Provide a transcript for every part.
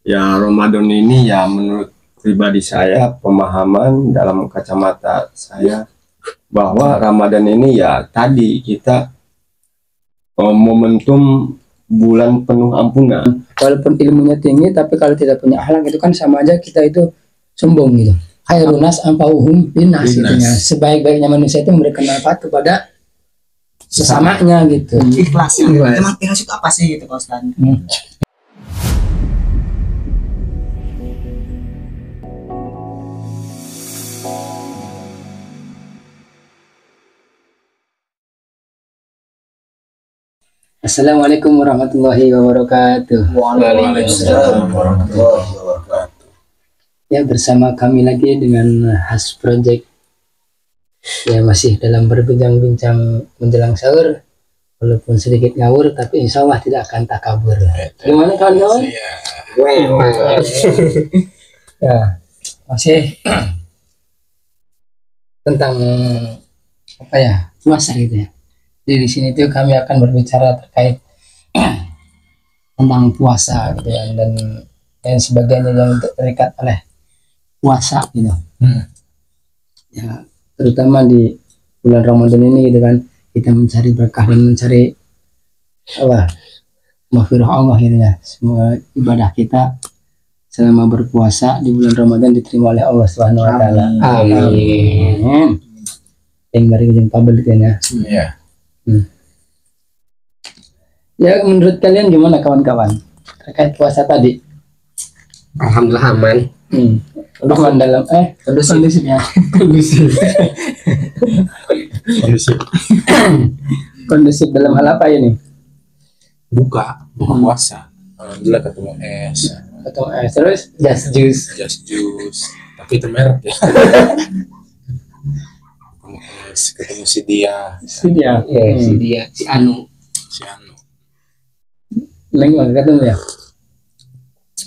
Ya Ramadan ini ya menurut pribadi saya, pemahaman dalam kacamata saya bahwa Ramadan ini ya tadi kita momentum bulan penuh ampunan. Walaupun ilmunya tinggi, tapi kalau tidak punya akhlak itu kan sama aja kita itu sombong gitu. Khairunas anfa'uhum linnas gitu ya. Sebaik-baiknya manusia itu memberikan manfaat kepada sesamanya gitu. Ikhlas. Emang ikhlas itu apa sih gitu Pak Ustaz? Assalamualaikum warahmatullahi wabarakatuh. Waalaikumsalam warahmatullahi wabarakatuh. Ya, bersama kami lagi dengan Has Project. Ya, masih dalam berbincang-bincang menjelang sahur, walaupun sedikit ngawur tapi insya Allah tidak akan takabur. Gimana kawan-kawan? Ya, masih tentang apa ya, puasa gitu ya. Jadi di sini tuh kami akan berbicara terkait tentang puasa gitu ya, dan sebagainya yang terikat oleh puasa gitu. Ya, terutama di bulan Ramadan ini gitu kan, kita mencari berkah dan mencari apa, maghfirah Allah gitu ya. Semua ibadah kita selama berpuasa di bulan Ramadan diterima oleh Allah Subhanahu wa taala. Amin. Yang dari yang kabel gitu ya. Iya. Ya, menurut kalian gimana kawan-kawan terkait puasa tadi? Alhamdulillah aman. Aman dalam kondusif ya. Kondusif dalam hal apa ini? Buka puasa. Alhamdulillah ketemu es. Terus just juice. Tapi itu merek ya. Ketemu es, ketemu si dia. Si Anu. Leng ketemu ya?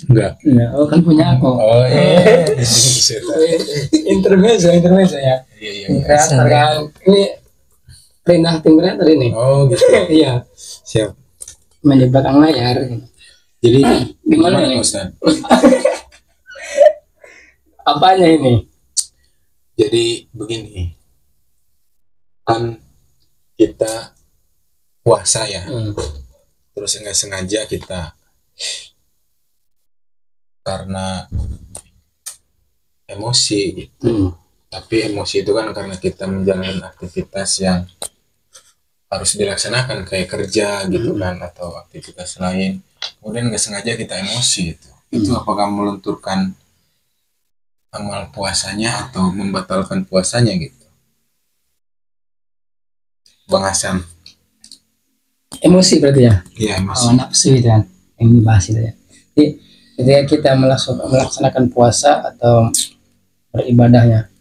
Enggak. Ya, kan punya aku. Oh iya. Intermezzo ya. Iya. Kreator kan. Ini perintah tim kreator ini. Oh gitu. Iya. Siap. Main di belakang layar. Jadi Gimana nih nih? Ustaz? Apanya ini? Jadi begini. Kan kita puasa ya. Terus nggak sengaja kita karena emosi gitu. Tapi emosi itu kan karena kita menjalani aktivitas yang harus dilaksanakan kayak kerja gitu kan, atau aktivitas lain. Kemudian nggak sengaja kita emosi itu. Itu apakah melunturkan amal puasanya atau membatalkan puasanya gitu? Bang Hasan. Emosi berarti ya? Iya, emosi. Nafsu itu kan yang dibahas itu ya. Jadi ketika kita melaksanakan puasa atau beribadahnya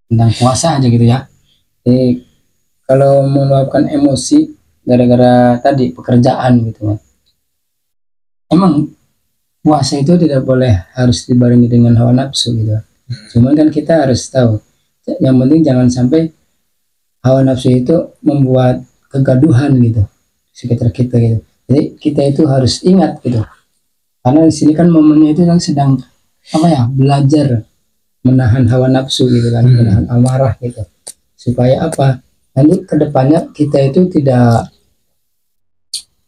tentang puasa aja gitu ya. Jadi kalau meluapkan emosi gara-gara tadi pekerjaan gitu ya. Emang puasa itu tidak boleh harus dibarengi dengan hawa nafsu gitu. Cuman kan kita harus tahu, yang penting jangan sampai hawa nafsu itu membuat kegaduhan gitu sekitar kita gitu. Jadi kita itu harus ingat gitu, karena di sini kan momennya itu yang sedang apa ya, belajar menahan hawa nafsu gitu kan, menahan amarah gitu, supaya apa, nanti kedepannya kita itu tidak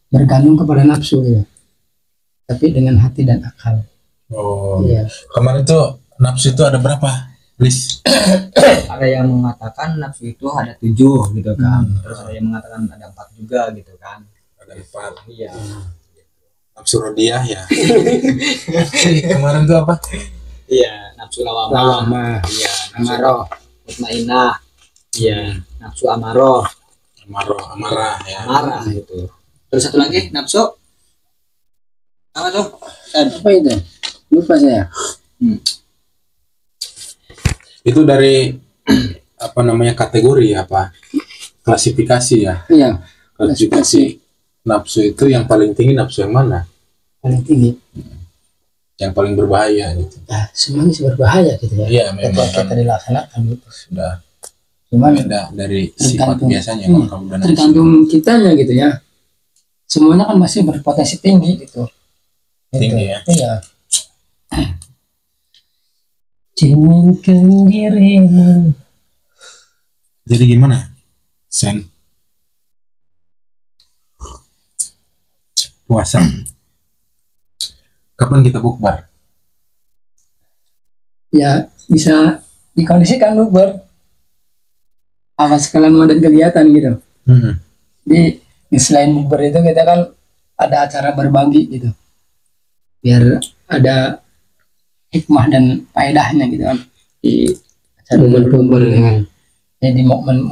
bergantung kepada nafsu gitu, tapi dengan hati dan akal. Oh Iya. Kemarin tuh nafsu itu ada berapa, Lis? Ada yang mengatakan nafsu itu ada 7 gitu kan. Terus ada yang mengatakan ada 4 juga gitu kan. Ada 4. Iya. Nafsu rodiah ya. Kemarin tuh apa? Iya, nafsu lawamah. Iya, Amarah. mutmainah. Iya, nafsu amarah Amarah ya. gitu. Terus satu lagi nafsu apa tuh? Apa itu? Lupa saya. Itu dari apa namanya, kategori apa? Klasifikasi ya. Iya, Klasifikasi nafsu itu yang paling tinggi nafsu yang mana? paling tinggi. Yang paling berbahaya gitu. Nah, semuanya sih berbahaya gitu ya. Iya, memang Ketika kan kita dilaksanakan gitu. sudah Cuman beda dari sifat tergantung- biasanya kalau kamu udah nafsu. tergantung kitanya gitu ya. Semuanya kan masih berpotensi tinggi gitu. Tinggi ya. Iya. Cintakan dirimu. Jadi gimana, Sen? Puasa. Kapan kita bukber? Ya bisa dikondisikan bukber apa sekalian ada kegiatan gitu. Jadi selain bukber itu kita kan ada acara berbagi gitu, biar ada hikmah dan faedahnya gitu kan di acara bukber kan. Jadi momen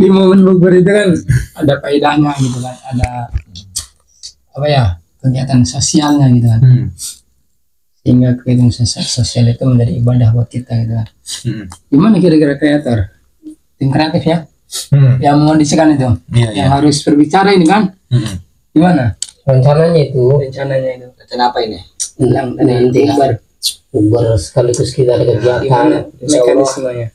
di momen bukber itu kan ada faedahnya gitu kan, ada apa ya, kegiatan sosialnya gitu kan. Sehingga kegiatan sosial itu menjadi ibadah buat kita gitu kan. Gimana kira-kira kreator tim kreatif ya, yang mengondisikan itu, yang harus berbicara ini kan, gimana rencananya itu rencana apa ini tentang nanti bukber sekaligus kita ada kegiatan mekanismenya.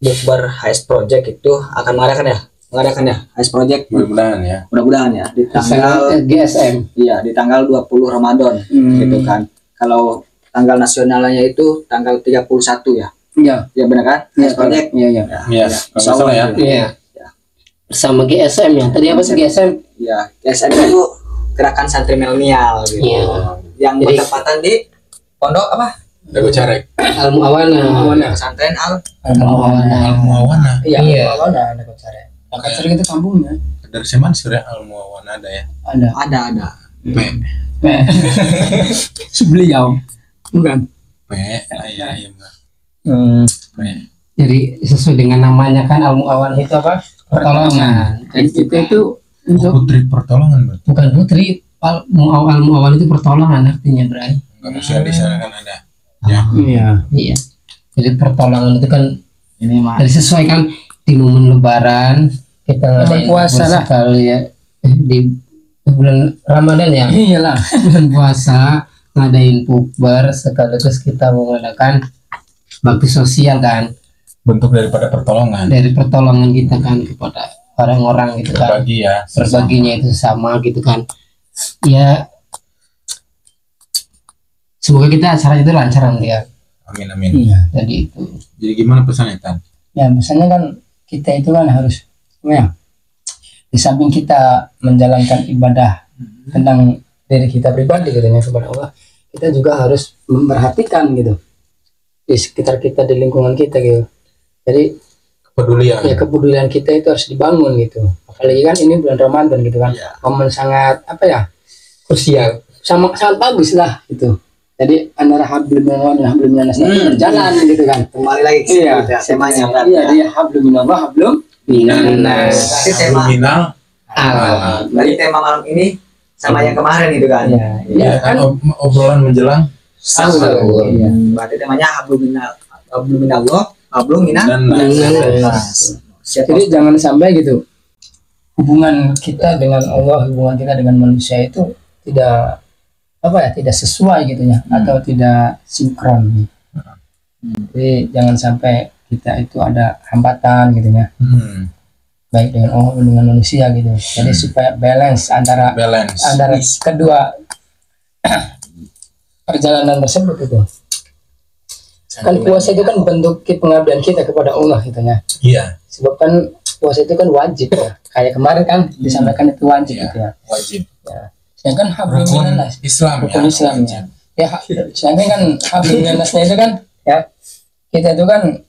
Bukber HS Project itu akan mengadakan ya HS Project, mudah-mudahan ya di tanggal GSM, iya di tanggal 20 Ramadan gitu kan. Kalau tanggal nasionalnya itu tanggal 31 ya. Iya. Ya benar kan? Iya, Project. Iya. Salah ya. Iya. Bersama GSM ya. Tadi apa sih GSM? Iya, GSM itu Gerakan Santri Milenial gitu. Iya. Yang bertepatan di Pondok apa? Dago Carek. Almuawana. Pesantren Almuawana. Iya, Almuawana Dago Carek. Dago Carek itu kampungnya. Dari Seman sudah Almuawana ada ya? Ada. Sebeliau bukan Iya. Jadi sesuai dengan namanya kan Al-Mu'awan itu apa? Pertolongan. Jadi kita itu untuk putri pertolongan, Bro. bukan putri, Al-Mu'awan itu pertolongan artinya, Bray. Manusia di sana kan ada. Ya. Iya. Jadi pertolongan itu kan ini mah. Jadi sesuai kan di momen Lebaran kita ngadain puasa lah kali ya, di bulan Ramadan ya. Iyalah, bulan puasa ngadain bukber sekaligus kita mengadakan bakti sosial kan, Bentuk daripada pertolongan. dari pertolongan kita kan kepada orang-orang gitu kan. Berbagi ya. Berbaginya itu sama gitu kan. Ya semoga kita acara itu lancar nanti ya. Amin. Iya. Jadi itu. Jadi gimana pesannya, Tan? Ya misalnya kan kita itu kan harus ya, di samping kita menjalankan ibadah tentang diri kita pribadi katanya kepada Allah, kita juga harus memperhatikan gitu di sekitar kita, di lingkungan kita gitu. Jadi kepedulian kita itu harus dibangun gitu. Apalagi kan ini bulan Ramadan gitu kan, momen sangat apa ya, krusial, sangat bagus lah gitu. Jadi antara hablum minallah dan hablum minan nas berjalan gitu kan. Kembali lagi ke temanya berarti. Iya, dia hablum minallah hablum minan nas. Berarti tema malam ini sama yang kemarin gitu kan. Iya Kan obrolan menjelang sahur. Iya. Berarti temanya hablum minallah, hablum minan nas. Jadi jangan sampai gitu hubungan kita dengan Allah, hubungan kita dengan manusia itu tidak apa ya, tidak sesuai gitu ya, atau tidak sinkron. Jadi jangan sampai kita itu ada hambatan gitu ya, baik dengan Allah dengan manusia gitu. Jadi supaya balance antara kedua perjalanan tersebut gitu. Kan puasa itu kan bentuk pengabdian kita kepada Allah gitu ya. Iya. Sebab kan puasa itu kan wajib ya. Kayak kemarin kan disampaikan itu wajib gitu ya. Wajib. Ya. Sedangkan hablum minan nas, Islam rukun Islam ya. Ya, sedangkan kan hablum minan nasnya itu kan ya, kita itu kan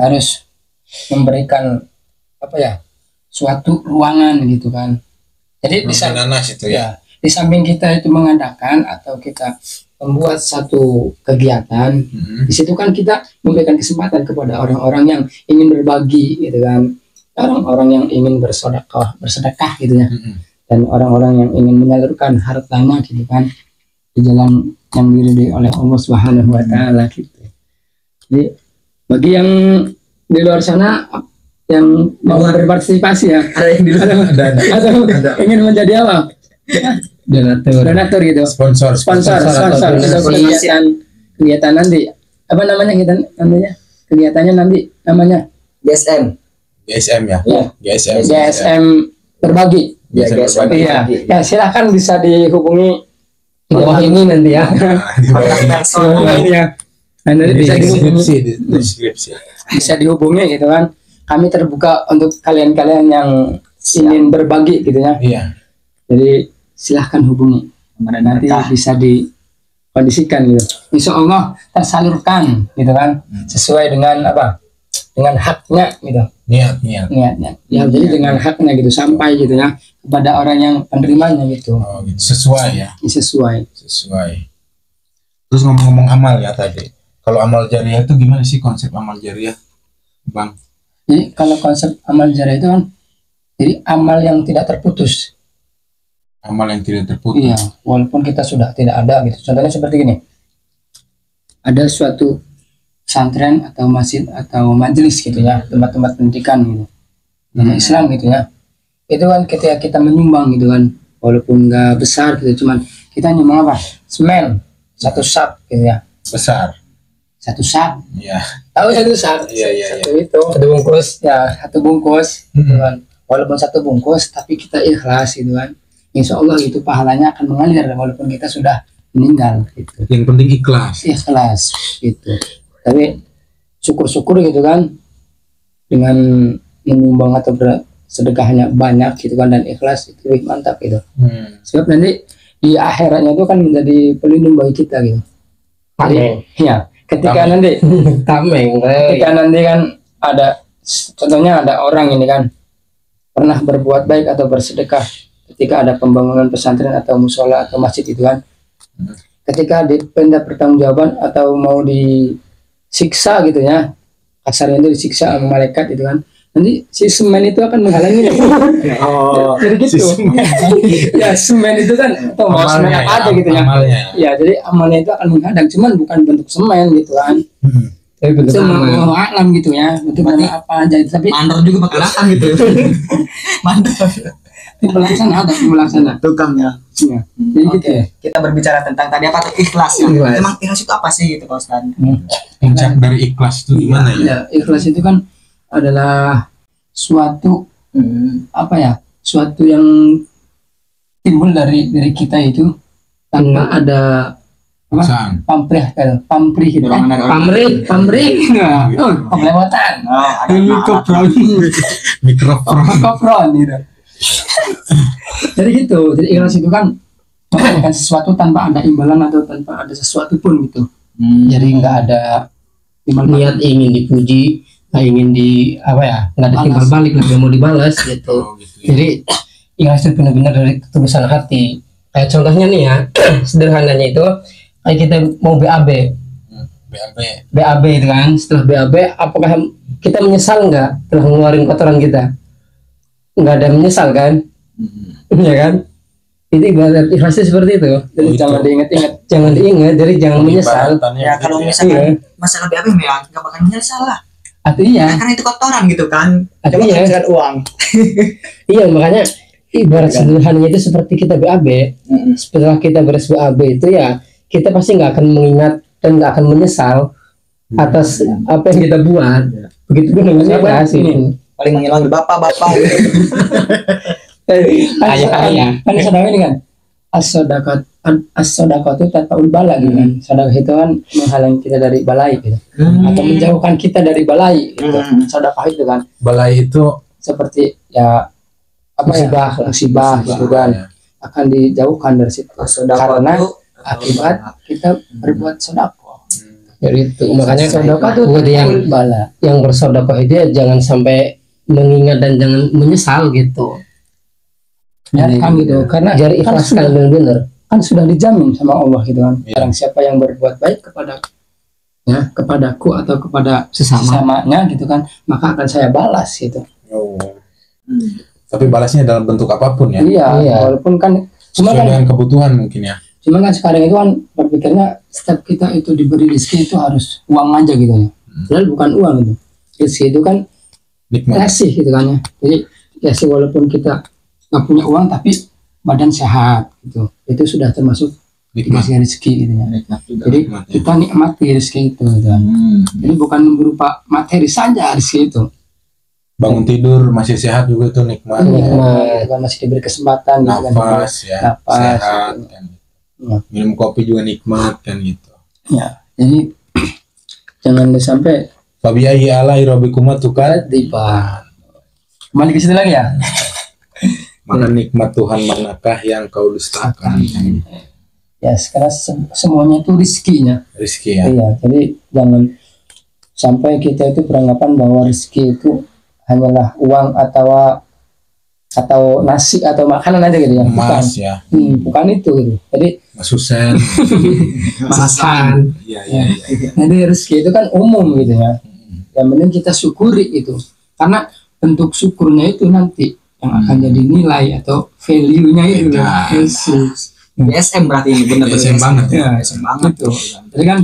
harus memberikan apa ya, suatu ruangan gitu kan. Jadi di samping kita itu mengadakan atau kita membuat satu kegiatan, di situ kan kita memberikan kesempatan kepada orang-orang yang ingin berbagi gitu kan, orang-orang yang ingin bersedekah gitu ya, dan orang-orang yang ingin menyalurkan hartanya gitu kan di jalan yang diridhoi oleh Allah Subhanahu wa taala gitu. Jadi bagi yang di luar sana yang mau berpartisipasi ya, ada yang di luar atau ingin menjadi apa? Donatur gitu. Sponsor kegiatan nanti. Apa namanya kegiatannya nanti namanya GSM ya. GSM berbagi. GSM Iya. Ya silakan bisa dihubungi di bawah ini nanti ya. Di bawah ini. Ya. Nah, nanti Di bisa dihubungi, deskripsi, di deskripsi. bisa dihubungi gitu kan. Kami terbuka untuk kalian-kalian yang ingin berbagi gitu ya. Iya. Jadi silahkan hubungi. Nanti bisa dikondisikan gitu. Insya Allah tersalurkan gitu kan. Sesuai dengan apa? Dengan haknya gitu. Niatnya. Ya jadi dengan haknya gitu sampai gitu ya kepada orang yang penerimanya gitu. Oh, gitu. Sesuai ya. Sesuai. Terus ngomong-ngomong amal ya tadi. Kalau amal jariah itu gimana sih konsep amal jariah, Bang? Jadi kalau konsep amal jariah itu kan jadi amal yang tidak terputus. Amal yang tidak terputus. Iya, walaupun kita sudah tidak ada gitu. Contohnya seperti gini. Ada suatu pesantren atau masjid atau majelis gitu ya, tempat-tempat pendidikan gitu. Islam gitu ya. Itu kan ketika kita menyumbang gitu kan, walaupun nggak besar gitu, cuman kita nyumbang apa? Semen, satu sak gitu ya. Besar. Satu sak. Iya. Tahu satu sak? Iya. Satu itu. Satu bungkus. Ya, satu bungkus gitu kan. Walaupun satu bungkus, tapi kita ikhlas gitu kan. Insya Allah itu pahalanya akan mengalir walaupun kita sudah meninggal gitu. Yang penting ikhlas. Ikhlas gitu. Tapi syukur-syukur gitu kan dengan menyumbang atau sedekahnya banyak gitu kan dan ikhlas itu lebih mantap gitu. Sebab nanti di akhiratnya itu kan menjadi pelindung bagi kita gitu. Jadi, ya ketika Tameng. nanti ketika nanti kan ada contohnya ada orang ini kan pernah berbuat baik atau bersedekah ketika ada pembangunan pesantren atau musola atau masjid itu kan ketika dipinta pertanggungjawaban atau mau disiksa gitu ya kasarnya itu disiksa sama malaikat gitu kan nanti si semen itu akan menghalangi jadi gitu ya semen itu kan atau mau semen apa aja gitu ya ya jadi amalnya itu akan menghadang cuman bukan bentuk semen gitu kan tapi bentuk alam gitu ya bentuk apa aja tapi mandor juga bakal akan gitu. Mandor. Pelaksana Tukangnya. ya. Jadi gitu ya. Kita berbicara tentang tadi apa tuh ikhlas. Ikhlas. Emang ikhlas itu apa sih gitu Pak Ustaz? Puncak dari ikhlas itu gimana ya? Ya, ikhlas itu kan adalah suatu apa ya? Suatu yang timbul dari kita itu tanpa ada apa? Pamrih gitu kan. Pamrih. Nah, kelewatan. Mikrofon gitu. Jadi gitu. Jadi ikhlas itu kan melakukan sesuatu tanpa ada imbalan atau tanpa ada sesuatu pun gitu. Jadi nggak ada niat ingin dipuji, nggak ingin nggak ada timbal balik lah, nggak mau dibalas gitu. Jadi ikhlas itu benar-benar dari ketulusan hati. Kayak contohnya nih ya, sederhananya itu kayak kita mau BAB itu kan. Setelah BAB, apakah kita menyesal nggak telah ngeluarin kotoran kita? Nggak ada menyesal kan? Ya kan? Itu ibarat ikhlasnya seperti itu. Jadi jangan diingat, jadi jangan menyesal. Ya kalau misalkan masalah BAB ya nggak bakal menyesal lah. Artinya karena itu kotoran gitu kan. Artinya dengan uang. Iya makanya ibarat sederhananya itu seperti kita BAB. Setelah kita beres BAB itu ya kita pasti nggak akan mengingat dan nggak akan menyesal atas apa yang kita buat. Begitu pun dengan ikhlas itu. Paling menghilang di bapak-bapak. Ayah. Kan sedangkan ini kan as-sodaqah itu tanpa ulbala gitu kan. Sedekah itu kan menghalangi kita dari balai gitu. Atau menjauhkan kita dari balai gitu. Sedekah itu kan. Balai itu seperti ya musibah gitu kan. Akan dijauhkan dari situ. Karena akibat kita berbuat sedekah. Jadi itu makanya sedekah itu buat yang bersedekah itu ya jangan sampai mengingat dan jangan menyesal gitu. Ya kan gitu. Karena jari ikhlas kan benar-benar kan sudah dijamin sama Allah gitu kan. Barang siapa yang berbuat baik kepadaku atau kepada sesamanya gitu kan, maka akan saya balas gitu. Tapi balasnya dalam bentuk apapun ya. Iya. Walaupun kan cuma kan dengan kebutuhan mungkin ya. Cuma kan sekarang itu kan berpikirnya setiap kita itu diberi rezeki itu harus uang aja gitu ya. Padahal bukan uang itu. Rezeki itu kan kasih gitu kan ya. Jadi ya sih walaupun kita nggak punya uang tapi badan sehat gitu. Itu sudah termasuk dikasih rezeki gitu ya. Jadi kita nikmati rezeki itu gitu. Jadi bukan berupa materi saja rezeki itu. Bangun tidur masih sehat juga itu nikmat. Nikmat. Masih diberi kesempatan nafas gitu kan. Nafas. Sehat kan. Ya. Minum kopi juga nikmat kan gitu. Ya, jadi jangan sampai Fabi ayyi alai rabbikuma tiba. Kembali ke situ lagi ya. maka nikmat Tuhan manakah yang kau dustakan? Ya, sekarang semuanya itu rezekinya. Rizki ya. Iya, jadi jangan sampai kita itu beranggapan bahwa rezeki itu hanyalah uang atau nasi atau makanan aja gitu ya. Bukan. Emas ya. Bukan itu gitu. Jadi Masusen. masakan. Iya iya iya. Jadi rezeki itu kan umum gitu ya. Yang penting kita syukuri itu. Karena bentuk syukurnya itu nanti yang akan jadi nilai atau value-nya itu. Beda. DSM berarti ini benar DSM banget Ya, DSM banget gitu. Jadi kan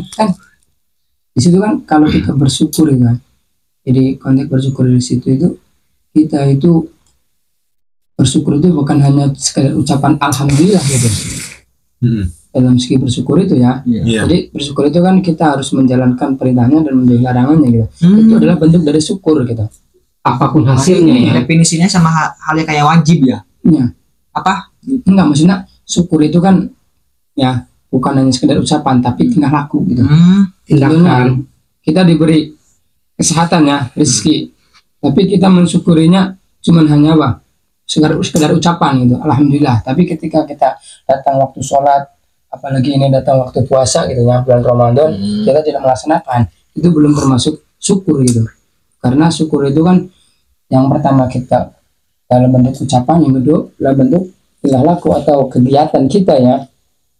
di situ kan kalau kita bersyukur ya kan. Jadi konteks bersyukur di situ itu kita itu bersyukur itu bukan hanya sekadar ucapan alhamdulillah gitu. Dalam segi bersyukur itu ya. Iya. Jadi bersyukur itu kan kita harus menjalankan perintahnya dan menjauhi larangannya gitu. Itu adalah bentuk dari syukur gitu. Apapun hasilnya ya. Definisinya sama halnya kayak wajib ya. Ya. Apa? Enggak, maksudnya syukur itu kan ya bukan hanya sekedar ucapan tapi tingkah laku gitu. Tindakan. Kita diberi kesehatan ya, rezeki. Tapi kita mensyukurinya cuman hanya apa? Sekedar ucapan gitu. Alhamdulillah. Tapi ketika kita datang waktu sholat, apalagi ini datang waktu puasa gitu ya, bulan Ramadan, kita tidak melaksanakan, itu belum termasuk syukur gitu. Karena syukur itu kan yang pertama kita dalam bentuk ucapan, yang kedua dalam bentuk tingkah laku atau kegiatan kita ya,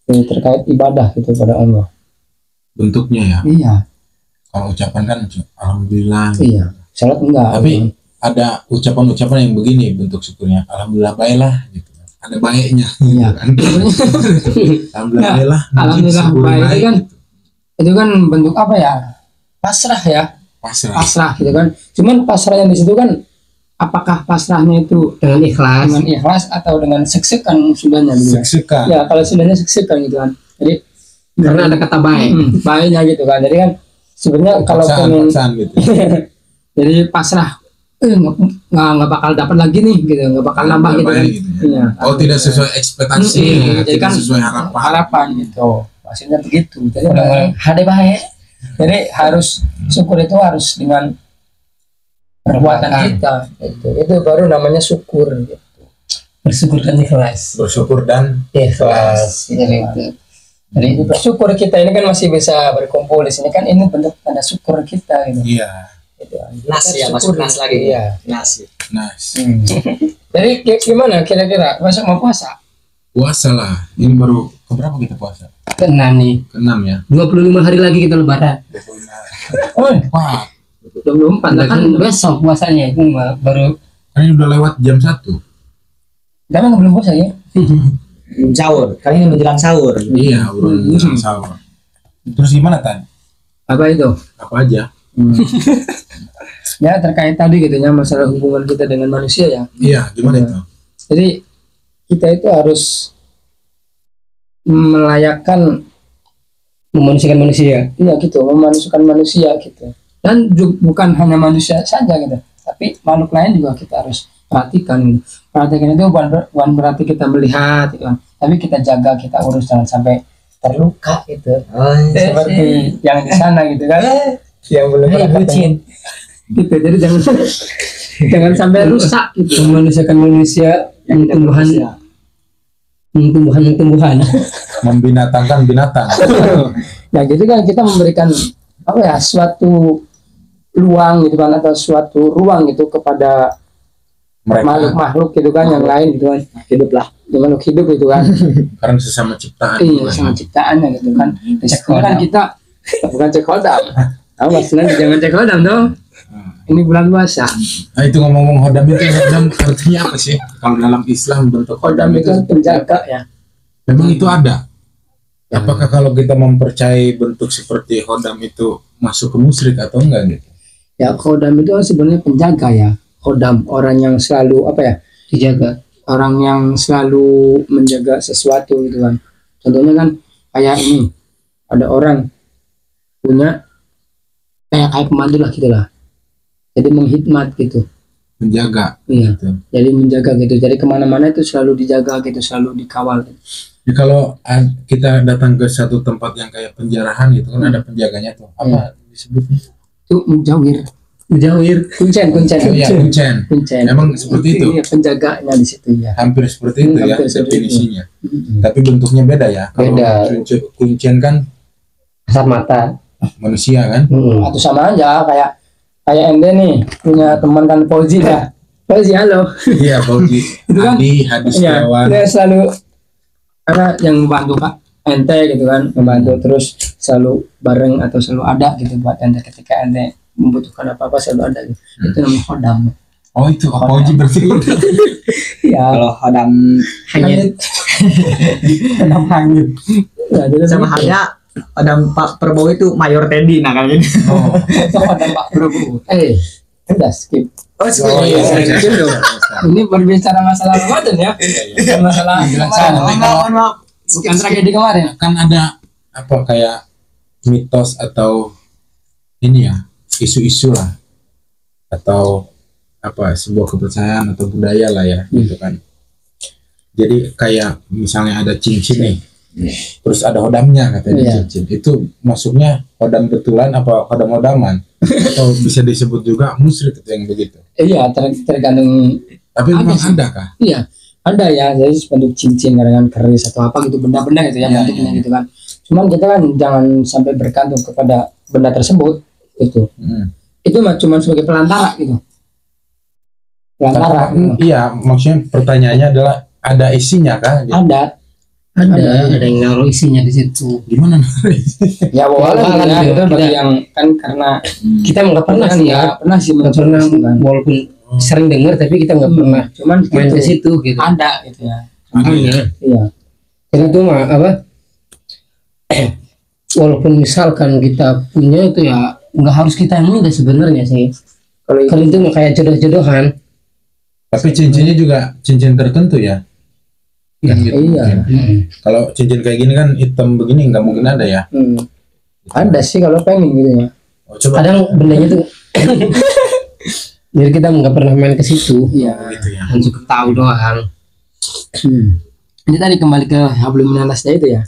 terkait ibadah gitu pada Allah. Bentuknya ya. Iya. Kalau ucapan kan alhamdulillah. Iya. Salat enggak. Tapi ada ucapan-ucapan yang begini bentuk syukurnya. Alhamdulillah baiklah gitu. Ada baiknya. Iya. Alhamdulillah baiklah. Alhamdulillah syukur baik itu kan, itu kan bentuk apa ya? Pasrah ya. pasrah. Pasrah gitu kan. Cuman pasrah yang di situ kan, apakah pasrahnya itu dengan ikhlas atau dengan sek-sekan sudahnya gitu ya? Sek-sekan. Ya, kalau sudahnya sek-sekan gitu kan. Jadi karena ada kata baik, baiknya gitu kan. Jadi kan sebenarnya kalau pengen paksaan gitu. jadi pasrah, nggak bakal dapat lagi nih gitu, nggak bakal nambah gitu kan. Baik gitu ya. Iya. Oh tidak sesuai ekspektasi, Jadi tidak kan sesuai harapan gitu. Maksudnya begitu. Jadi ada baik. Jadi harus syukur itu harus dengan perbuatan kita. Itu baru namanya syukur. Gitu. Bersyukur dan ikhlas. Bersyukur dan Ikhlas. Jadi bersyukur kita ini kan masih bisa berkumpul di sini kan, ini bentuk tanda syukur kita gitu. iya. Gitu. Nas ya, masuk nas lagi. Iya. Nas. Nice. Jadi gimana kira-kira masuk mau puasa? Puasa lah. Ini baru keberapa kita puasa? Keenam nih. Ke-6 ya. 25 hari lagi kita lebaran. Oh, 24 lah kan besok puasanya itu baru. Kan ini udah lewat jam 1. Karena belum puasa ya. Sahur. Kali ini menjelang sahur. Iya, udah sahur. Terus gimana Tan? Apa itu? Apa aja? Ya terkait tadi gitu ya, masalah hubungan kita dengan manusia ya. Iya, gimana itu? Jadi kita itu harus melayakkan memanusiakan manusia. Iya gitu, memanusiakan manusia gitu. Dan bukan hanya manusia saja gitu, tapi makhluk lain juga kita harus perhatikan gitu. Perhatikan itu bukan berarti kita melihat gitu kan, tapi kita jaga, kita urus, jangan sampai terluka gitu. Seperti yang di sana gitu kan, yang belum bucin gitu. Jadi jangan sampai rusak gitu. Memanusiakan manusia yang tumbuhan Membinatangkan binatang. Ya gitu kan, kita memberikan apa ya, suatu luang gitu kan, atau suatu ruang gitu kepada Mereka makhluk gitu kan, yang lain gitu kan, hiduplah makhluk hidup gitu kan. karena sesama ciptaan. Iya, sama ciptaannya gitu kan. Kan kita bukan cek hodam. Tahu maksudnya jangan cek hodam dong. Ini bulan puasa. Nah itu ngomong-ngomong hodam itu, hodam artinya apa sih? Kalau dalam Islam bentuk Hodam itu penjaga ya. memang itu ada. Apakah kalau kita mempercayai bentuk seperti hodam itu masuk ke musyrik atau enggak gitu? Ya, hodam itu sebenarnya penjaga ya. Hodam, orang yang selalu apa ya, dijaga. Orang yang selalu menjaga sesuatu gitu kan. Contohnya kan kayak ini, ada orang punya kayak pemandu lah gitu lah. Jadi menghikmat gitu. menjaga Iya. gitu. Jadi menjaga gitu. Jadi kemana-mana itu selalu dijaga gitu, selalu dikawal. Jadi kalau kita datang ke satu tempat yang kayak penjarahan gitu kan ada penjaganya tuh. Apa disebutnya? Itu mujawir. Kuncen. Iya, kuncen. Kuncen. Emang seperti itu. Iya, penjaganya di situ ya. Hampir seperti itu ya Hampir seperti definisinya. Tapi bentuknya beda ya. Kalau Beda. kuncen kan Kasat mata. manusia kan. Atau sama aja kayak ente nih punya teman kan Fauzi ya. Fauzi halo. Iya, Fauzi. Itu kan? Adi Setiawan. Dia selalu karena yang membantu Kak ente gitu kan, membantu terus selalu bareng atau selalu ada gitu buat ente ketika ente membutuhkan apa-apa selalu ada gitu. Itu namanya khodam. Oh itu Fauzi berarti. Ya, Kalau Hodam hanyut. Khodam hanyut. Ya, jadi sama halnya Hodam Pak Prabowo itu Mayor Teddy, nah kayak gini. Oh. itu khodam Pak Prabowo. Udah skip. Oh iya. Ini berbicara masalah Ramadan ya. Bukan masalah Maaf. bukan tragedi kemarin. Kan ada apa kayak mitos atau ini ya isu-isu lah atau apa sebuah kepercayaan atau budaya lah ya gitu kan. Jadi kayak misalnya ada cincin nih, terus ada hodamnya katanya cincin. Itu masuknya hodam betulan apa hodam-hodaman atau bisa disebut juga musyrik itu yang begitu. Iya, tergantung. Tapi memang ada kah? Iya, ada ya. Jadi bentuk cincin kadang keris atau apa gitu, benda-benda gitu ya, bentuknya gitu kan. Cuman kita kan jangan sampai bergantung kepada benda tersebut gitu. Itu mah cuman sebagai pelantara gitu. Pelantara. Iya, maksudnya pertanyaannya adalah ada isinya kah? Gitu. Ada yang naruh isinya di situ. Gimana? Ya walaupun ya, itu bagi yang kan karena kita nggak pernah sih ya, pernah sih nggak pernah walaupun sering dengar tapi kita nggak pernah cuman main ke gitu, situ gitu. ada gitu ya. Iya. Jadi itu mah apa? Walaupun misalkan kita punya itu ya nggak harus kita yang minta sebenarnya sih. Kalau itu mah kayak jodoh-jodohan. Tapi cincinnya juga cincin tertentu ya. Kan gitu. Iya. Kalau cincin kayak gini kan hitam begini nggak mungkin ada ya. Ada sih kalau pengen gitu ya. Oh, coba. Kadang bendanya tuh jadi kita nggak pernah main ke situ. Iya. Gitu ya. Hanya cukup tahu doang. Ini tadi kembali ke hablum minanasnya itu ya.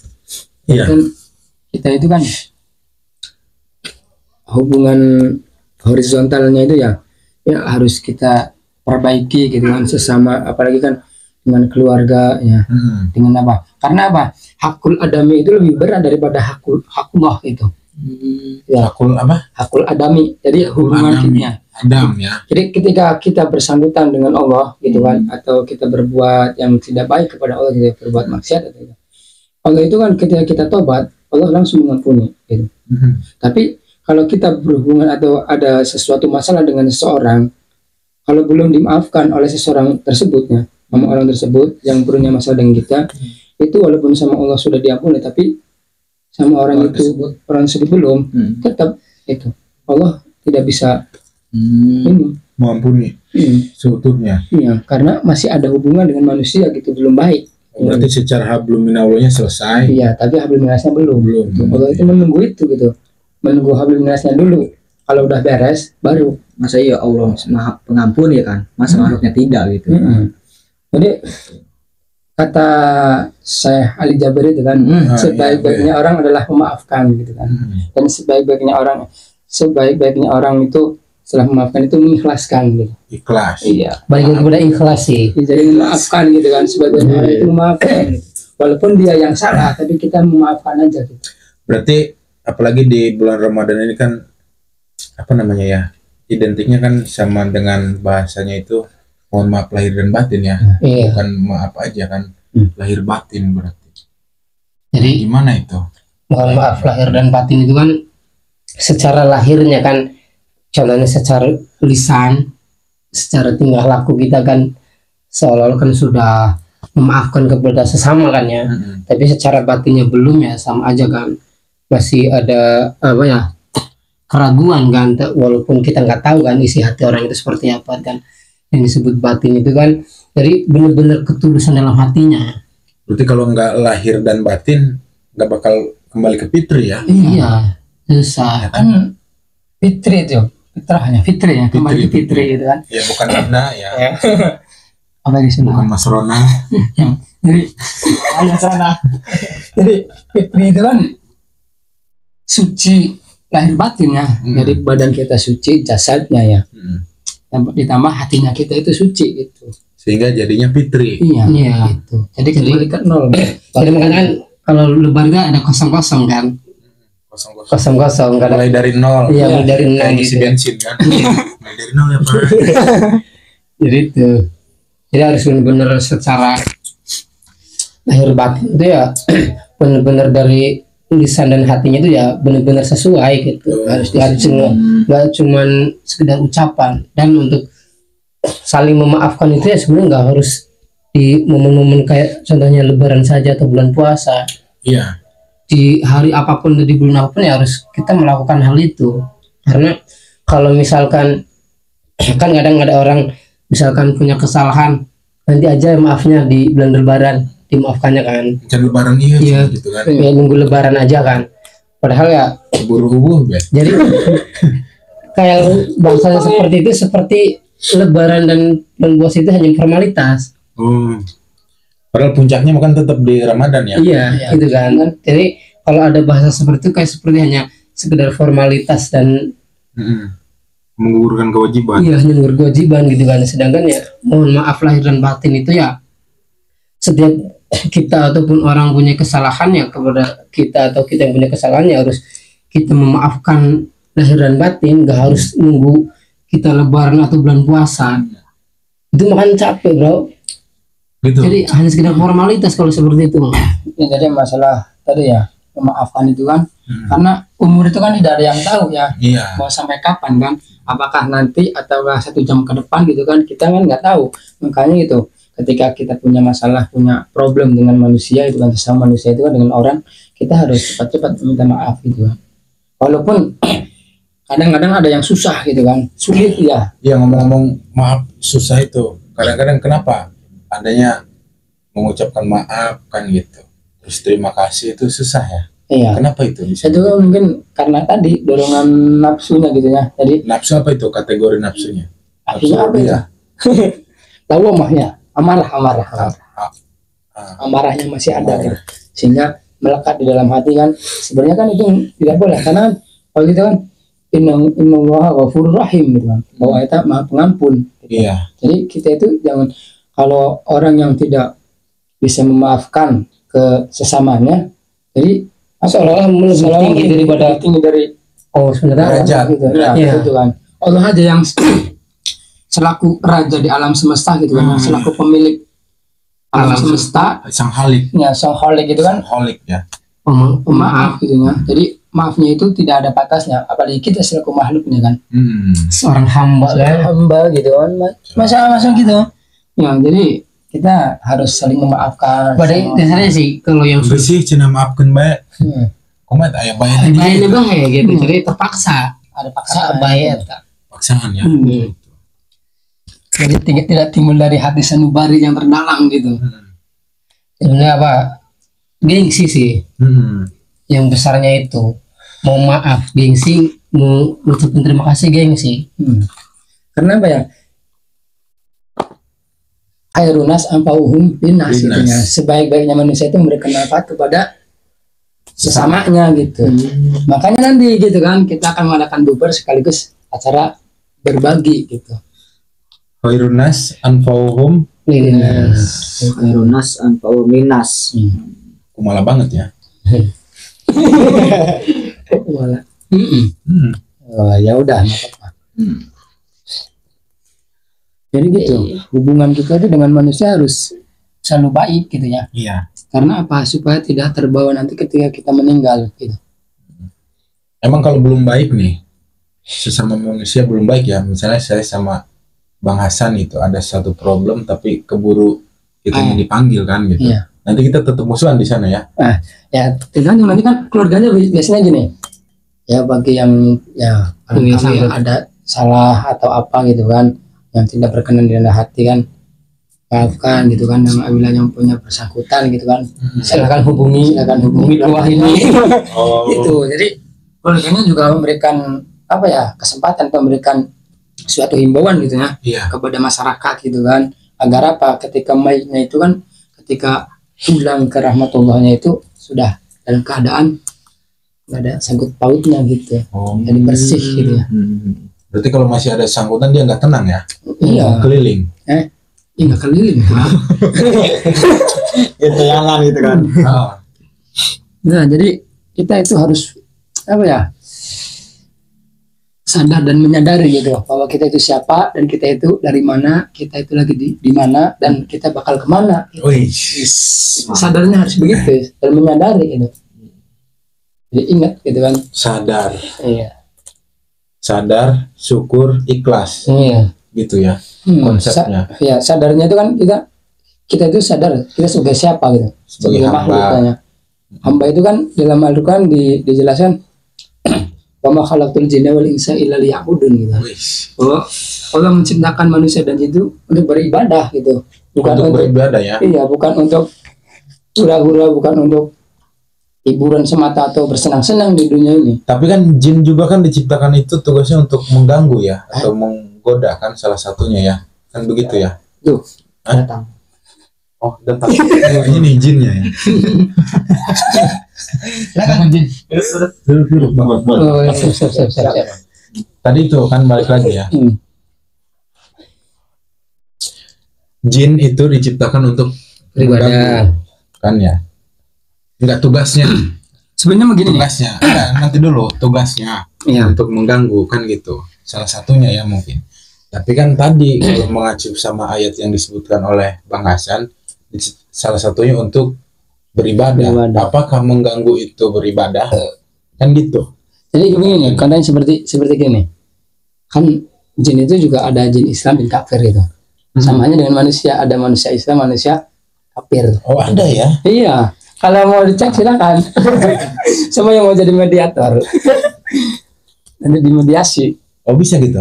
Iya. Kan kita itu kan hubungan horizontalnya itu ya harus kita perbaiki gitu kan sesama, apalagi kan dengan keluarga ya. Dengan apa? Karena apa? Hakul adami itu lebih berat daripada hakullah itu. Ya. Hakul apa? Hakul adami. Jadi hubungan kita. Adam ya. Jadi ketika kita bersangkutan dengan Allah gitu kan, atau kita berbuat yang tidak baik kepada Allah, kita berbuat maksiat atau gitu. Allah itu kan ketika kita tobat, Allah langsung mengampuni gitu. Tapi kalau kita berhubungan atau ada sesuatu masalah dengan seseorang, kalau belum dimaafkan oleh seseorang tersebutnya, sama orang tersebut yang punya masalah dengan kita, itu walaupun sama Allah sudah diampuni, tapi sama orang tersebut belum, tetap itu Allah tidak bisa ini Mengampuni seutuhnya. iya, karena masih ada hubungan dengan manusia gitu, belum baik. Berarti secara hablum minallahnya selesai. Iya, tapi hablum minasnya belum. Allah itu menunggu itu gitu, menunggu hablum minasnya dulu. Kalau udah beres, baru. Masa iya Allah maha pengampun ya kan, masa makhluknya tidak gitu. Jadi kata Syekh Ali Jabir itu kan, sebaik-baiknya orang adalah memaafkan gitu kan. Dan sebaik-baiknya orang itu setelah memaafkan itu mengikhlaskan gitu. Ikhlas. Iya. Balik kepada ikhlas sih. Jadi memaafkan gitu kan, sebagian orang itu memaafkan gitu. Walaupun dia yang salah, tapi kita memaafkan aja gitu. Berarti apalagi di bulan Ramadan ini kan apa namanya ya? Identiknya kan sama dengan bahasanya itu mohon maaf lahir dan batin ya. Iya. Bukan maaf aja kan, lahir batin berarti. Jadi Gimana itu? mohon maaf lahir dan batin itu kan secara lahirnya kan, contohnya secara lisan, secara tingkah laku kita kan seolah-olah kan sudah memaafkan kepada sesama kan ya. Tapi secara batinnya belum ya, sama aja kan, masih ada apa ya, keraguan kan, walaupun kita nggak tahu kan isi hati orang itu seperti apa kan. Yang disebut batin itu kan jadi benar-benar ketulusan dalam hatinya. Berarti kalau nggak lahir dan batin nggak bakal kembali ke fitri ya. Iya, susah. Kan fitri itu, fitrahnya, fitri ya, kembali fitri gitu kan. Ya bukan Rona ya. Apa di sana? Bukan Mas Rona. Jadi hanya sana. Jadi fitri itu kan suci lahir batin ya. Jadi badan kita suci, jasadnya ya. Ditambah hatinya kita itu suci gitu. Sehingga jadinya fitri. Iya. Gitu. Jadi kembali ke nol. Jadi mengatakan kalau lebaran itu ada kosong kan. Kosong kan. Mulai dari nol. Iya, mulai dari nol Kayak isi gitu. bensin kan. Mulai dari nol ya Pak. Jadi itu. Jadi harus benar-benar secara lahir batin itu ya benar-benar dari lisan dan hatinya itu ya benar-benar sesuai gitu. Harus nggak cuman sekedar ucapan. Dan untuk saling memaafkan itu ya sebenarnya nggak harus di momen-momen kayak contohnya lebaran saja atau bulan puasa. Iya. Di hari apapun di bulan apapun ya harus kita melakukan hal itu. Karena kalau misalkan kan kadang ada orang misalkan punya kesalahan, nanti aja maafnya di bulan lebaran, dimaafkannya kan. Kan lebaran iya gitu kan. Ya nunggu lebaran aja kan. Padahal ya Buru-buru ya. jadi kayak bahasanya seperti itu, seperti lebaran dan puasa itu hanya formalitas. Padahal puncaknya bukan tetap di Ramadan ya. Iya, gitu kan. Jadi kalau ada bahasa seperti itu kayak seperti hanya sekedar formalitas dan menggugurkan kewajiban. iya, hanya berkewajiban gitu kan. Sedangkan ya mohon maaf lahir dan batin itu ya setiap kita ataupun orang punya kesalahan ya kepada kita atau kita yang punya kesalahan ya harus kita memaafkan lahir dan batin, nggak harus nunggu kita lebaran atau bulan puasa. Itu makan capek bro. Gitu. Jadi hanya sekedar formalitas kalau seperti itu. Ya, jadi masalah tadi ya memaafkan itu kan karena umur itu kan tidak ada yang tahu ya. Iya. Mau sampai kapan kan, apakah nanti atau 1 jam ke depan gitu kan, kita kan nggak tahu. Makanya gitu ketika kita punya masalah, punya problem dengan manusia itu kan, sesama manusia itu kan, dengan orang, kita harus cepat-cepat minta maaf gitu kan. Walaupun kadang-kadang ada yang susah gitu kan, sulit ya. Iya, ngomong-ngomong maaf susah itu. Kadang-kadang kenapa adanya mengucapkan maaf kan gitu. Terus terima kasih itu susah ya. Iya. Kenapa itu? Itu mungkin karena tadi dorongan nafsunya gitu ya. Jadi Nafsu apa itu? Kategori nafsunya? artinya apa ya? Lawamahnya, amarah. Amarahnya masih ada gitu. Sehingga melekat di dalam hati kan. Sebenarnya kan itu tidak boleh karena kan, kalau gitu kan innallaha ghafurur rahim gitu kan. Bahwa itu Maha Pengampun. Gitu. Iya. Jadi kita itu jangan, kalau orang yang tidak bisa memaafkan ke sesamanya, jadi Seolah-olah lebih tinggi daripada tinggi dari sebenarnya derajat. gitu. Ya, gitu kan. Allah aja yang selaku raja di alam semesta gitu kan, selaku pemilik alam semesta, Sang Halik. ya sang Khalik gitu kan, Halik ya. pemaaf gitu ya. Jadi maafnya itu tidak ada batasnya, apalagi kita selaku makhluknya kan, seorang hamba kan. hamba gitu kan, masa gitu ya. Jadi kita harus saling memaafkan. Pada dasarnya sih kalau yang Bersih cina maafkan baik. Komat ayah bayar bayar bahaya gitu. Jadi terpaksa ada paksaan bayar. paksaan ya. Jadi tidak timbul dari hati sanubari yang terdalam gitu. Sebenarnya apa? Gengsi sih. Yang besarnya itu mau maaf, gengsi, mau ucapin terima kasih, gengsi. Karena apa ya? Khairunas anfa'uhum linnas gitu ya. Sebaik-baiknya manusia itu memberikan manfaat kepada sesamanya gitu. Makanya nanti gitu kan kita akan mengadakan bukber sekaligus acara berbagi gitu. Khairunas anfa'uhum Linnas. Khairunas anfa'uhum linnas. Kumala banget ya. Wala. Oh, ya udah nggak apa-apa. Jadi gitu, hubungan kita itu dengan manusia harus selalu baik gitu ya. Iya. Karena apa? Supaya tidak terbawa nanti ketika kita meninggal gitu. Emang kalau belum baik nih, sesama manusia belum baik ya. Misalnya saya sama Bang Hasan itu ada satu problem tapi keburu kita yang dipanggil kan gitu. Iya. Nanti kita tetap musuhan di sana ya. Ya tergantung nanti kan keluarganya biasanya gini. Ya bagi yang ya barangkali ada salah atau apa gitu kan, yang tidak berkenan di dalam hati kan, maafkan gitu kan, yang apabila yang punya bersangkutan gitu kan, silakan hubungi dua ini. Gitu. Jadi keluarganya juga memberikan apa ya, kesempatan memberikan suatu himbauan gitu ya Iya. kepada masyarakat gitu kan, agar apa, ketika mayitnya itu kan ketika pulang ke rahmatullahnya itu sudah dalam keadaan nggak ada sangkut pautnya gitu, Oh. jadi bersih gitu ya. Berarti kalau masih ada sangkutan dia nggak tenang ya? Iya, Keliling. nggak keliling. Gitu jangan gitu kan. Nah, jadi kita itu harus apa ya, sadar dan menyadari gitu bahwa kita itu siapa dan kita itu dari mana, kita itu lagi di mana dan kita bakal kemana. Wih. Sadarnya harus begitu dan menyadari gitu. Jadi ingat gitu kan. Sadar, Iya. sadar, syukur, ikhlas, Iya. gitu ya konsepnya. Ya, sadarnya itu kan kita itu sadar kita sebagai siapa gitu. Sebagai makhluk hamba. katanya. Hamba itu kan dalam Al-Qur'an dijelaskan wa ma khalaqtul jinna wal insa illa liya'budun gitu. Wih. Oh, Allah menciptakan manusia dan jin itu untuk beribadah gitu. Bukan Untuk untuk beribadah ya. iya, bukan untuk hura-hura, bukan untuk hiburan semata atau bersenang-senang di dunia ini. Tapi kan jin juga kan diciptakan itu tugasnya untuk mengganggu ya, atau menggoda kan salah satunya ya, kan begitu ya. Tuh, Hah? Datang. Oh, datang. Ini jinnya ya. Silakan jin. Duduk. oh, siap. Tadi itu kan balik lagi ya. Hmm. Jin itu diciptakan untuk Beribadah. mengganggu, kan ya. Enggak tugasnya. Sebenarnya begini nih. Tugasnya. Enggak, nanti dulu tugasnya Iya. untuk mengganggu kan gitu. Salah satunya ya mungkin. Tapi kan tadi kalau mengacu sama ayat yang disebutkan oleh Bang Hasan, salah satunya untuk beribadah. Beribadah. Apakah mengganggu itu beribadah? Kan gitu. Jadi begini nih, katanya seperti gini. Kan jin itu juga ada jin Islam, jin kafir gitu. Samanya dengan manusia, ada manusia Islam, manusia kafir. Oh, ada ya? Iya, kalau mau dicek silakan. Semua yang mau jadi mediator. Nanti dimediasi. Oh, bisa gitu.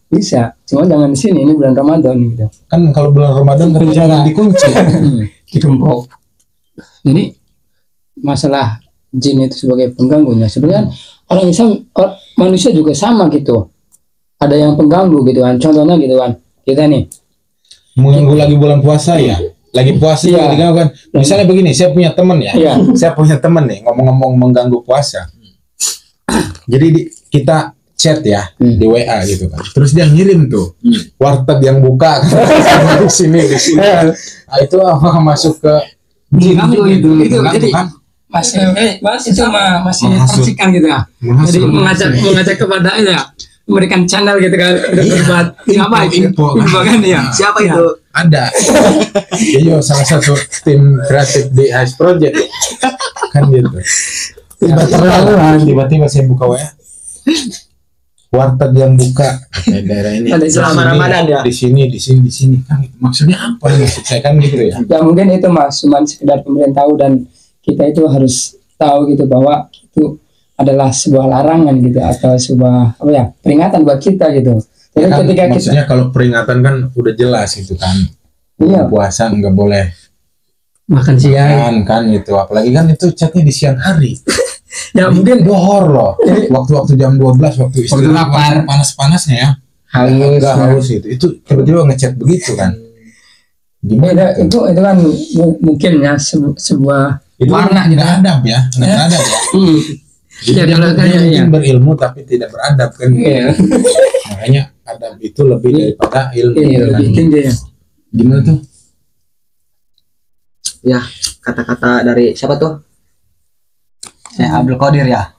Bisa, cuma jangan di sini, ini bulan Ramadan gitu. Kan kalau bulan Ramadan kan Penjara. dikunci. Digembok. Jadi masalah jin itu sebagai pengganggunya, sebenarnya orang Islam, manusia juga sama gitu. Ada yang pengganggu gitu kan. Contohnya gitu kan, kita nih. Mengganggu lagi bulan puasa ya. Lagi puasa Iya. juga diganggu kan. Misalnya begini, saya punya teman ya. Iya. Saya punya teman nih ngomong-ngomong mengganggu puasa. Jadi kita chat ya di WA gitu kan. Terus dia ngirim tuh warteg yang buka di sini. Nah, itu apa masuk ke Mengganggu itu Mengganggu, jadi kan? masih itu masih Menghasut. percikan gitu ya. Jadi mengajak kepada ya, memberikan channel gitu kan untuk berbuat apa itu info kan? info kan ya. Siapa Iya. itu? Ada. Iya, salah satu tim kreatif di Ice Project kan gitu. Tiba-tiba saya buka WA. Warteg yang buka kayak daerah ini. Pada Di selama sini, Ramadan ya? Di sini kan maksudnya apa ya? Maksud saya kan gitu ya. Ya mungkin itu mas, cuman sekedar pemberian tahu dan kita itu harus tahu gitu bahwa itu adalah sebuah larangan gitu atau sebuah apa ya, peringatan buat kita gitu. Jadi Kan, ketika kita maksudnya kalau peringatan kan udah jelas gitu kan. Iya. Puasa nggak boleh makan siang, kan gitu. Apalagi kan itu chatnya di siang hari. ya mungkin Dohor loh. Waktu-waktu jam 12 waktu istirahat lapar. panas-panasnya ya. halus. Enggak harus itu tiba-tiba ngechat begitu kan. Gimana Itu kan mungkin ya sebuah itu warna gitu. nggak adab ya, nggak adab ya. Jadi Ya, dia kalau dia kayaknya mungkin ya. berilmu tapi tidak beradab kan. Iya. Makanya adab itu lebih daripada ilmu. Iya, kan. lebih tinggi ya. Gimana tuh? Ya, kata-kata dari siapa tuh? Saya Abdul Qadir ya.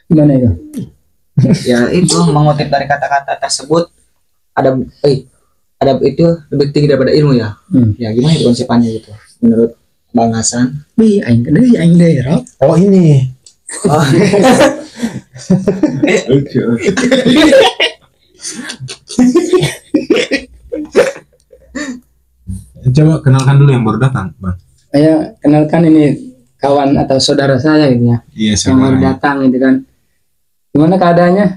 Gimana itu? Ya itu mengutip dari kata-kata tersebut ada itu lebih tinggi daripada ilmu ya. Ya gimana itu konsepannya gitu menurut Bang Hasan? Wih, aing deh, Rob. Oh ini. Oh, Coba kenalkan dulu yang baru datang, Bang. Saya kenalkan ini kawan atau saudara saya gitu ya, Iya, yang baru datang gitu kan. Gimana keadaannya?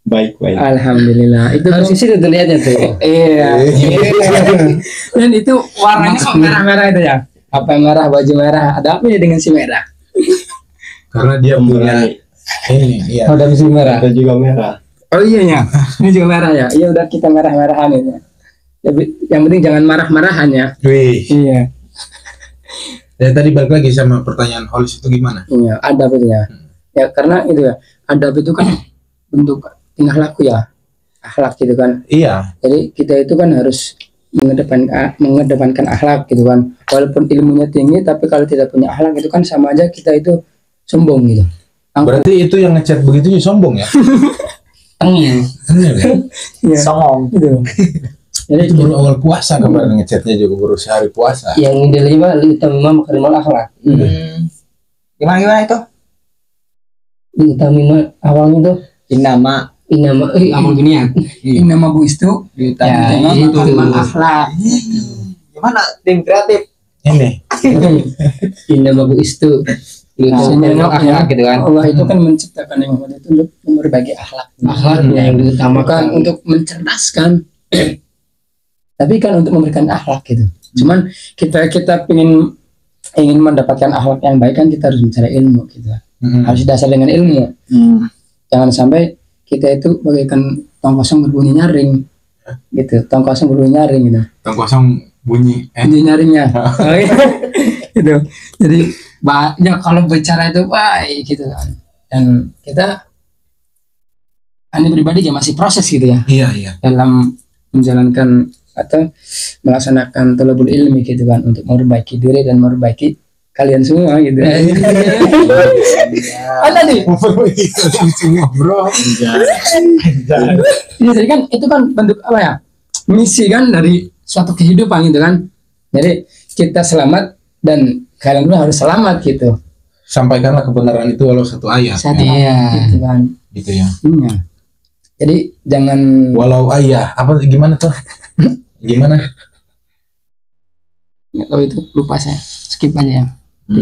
Baik. Alhamdulillah. Itu Harus isi tuh lihatnya tuh. iya. Dan itu warnanya kok merah-merah itu ya. Apa yang merah, baju merah. Ada apa ya dengan si merah? Karena dia punya Pemberani. ini, iya. Oh, ada si merah. Ada juga merah. Oh iya ya, ini juga merah ya. Iya udah kita merah-merahan ini. Yang penting jangan marah-marahan ya. Wih. Iya. Dan tadi balik lagi sama pertanyaan Holis itu gimana? Iya, adab itu ya. Ya karena itu ya, adab itu kan bentuk tingkah laku ya, akhlak gitu kan. Iya. Jadi kita itu kan harus mengedepankan akhlak gitu kan. Walaupun ilmunya tinggi, tapi kalau tidak punya akhlak itu kan sama aja kita itu sombong gitu. Berarti itu yang ngechat begitu sombong ya? Tengil. Iya. Songong. Gitu. Jadi Itu baru awal puasa kemarin ngechatnya juga baru sehari puasa. Yang idealnya utama makarimal akhlak. Gimana itu? Utama awalnya tuh Inama inama amal dunia. ini nama Bu Istu, Ya, nama itu. makarimal akhlak. gimana tim kreatif? Ini. Inama bu istu. Utama akhlak gitu kan. Allah itu kan menciptakan yang itu untuk memperbaiki akhlak. Akhlaknya yang Bukan diutamakan. untuk mencerdaskan, tapi kan untuk memberikan akhlak gitu. Cuman kita ingin mendapatkan akhlak yang baik kan kita harus mencari ilmu gitu. Harus dasar dengan ilmu. Jangan sampai kita itu bagaikan tong kosong berbunyi nyaring gitu. Tong kosong berbunyi nyaring gitu. Tong kosong bunyi. Bunyi nyaringnya. Gitu. Jadi banyak kalau bicara itu baik gitu kan. Dan kita ini pribadi ya masih proses gitu ya Iya. dalam menjalankan atau melaksanakan thalabul ilmi gitu kan, untuk memperbaiki diri dan memperbaiki kalian semua gitu. Ada nih. Semua bro. Iya, jadi kan itu kan bentuk apa ya? Misi kan dari suatu kehidupan gitu kan. Jadi kita selamat dan kalian pun harus selamat gitu. Sampaikanlah kebenaran itu walau satu ayat. Satu Iya. gitu kan. Gitu ya. Iya. Jadi jangan Walau ayah. Apa gimana tuh? Gimana? nggak tahu itu, lupa saya, skip aja ya.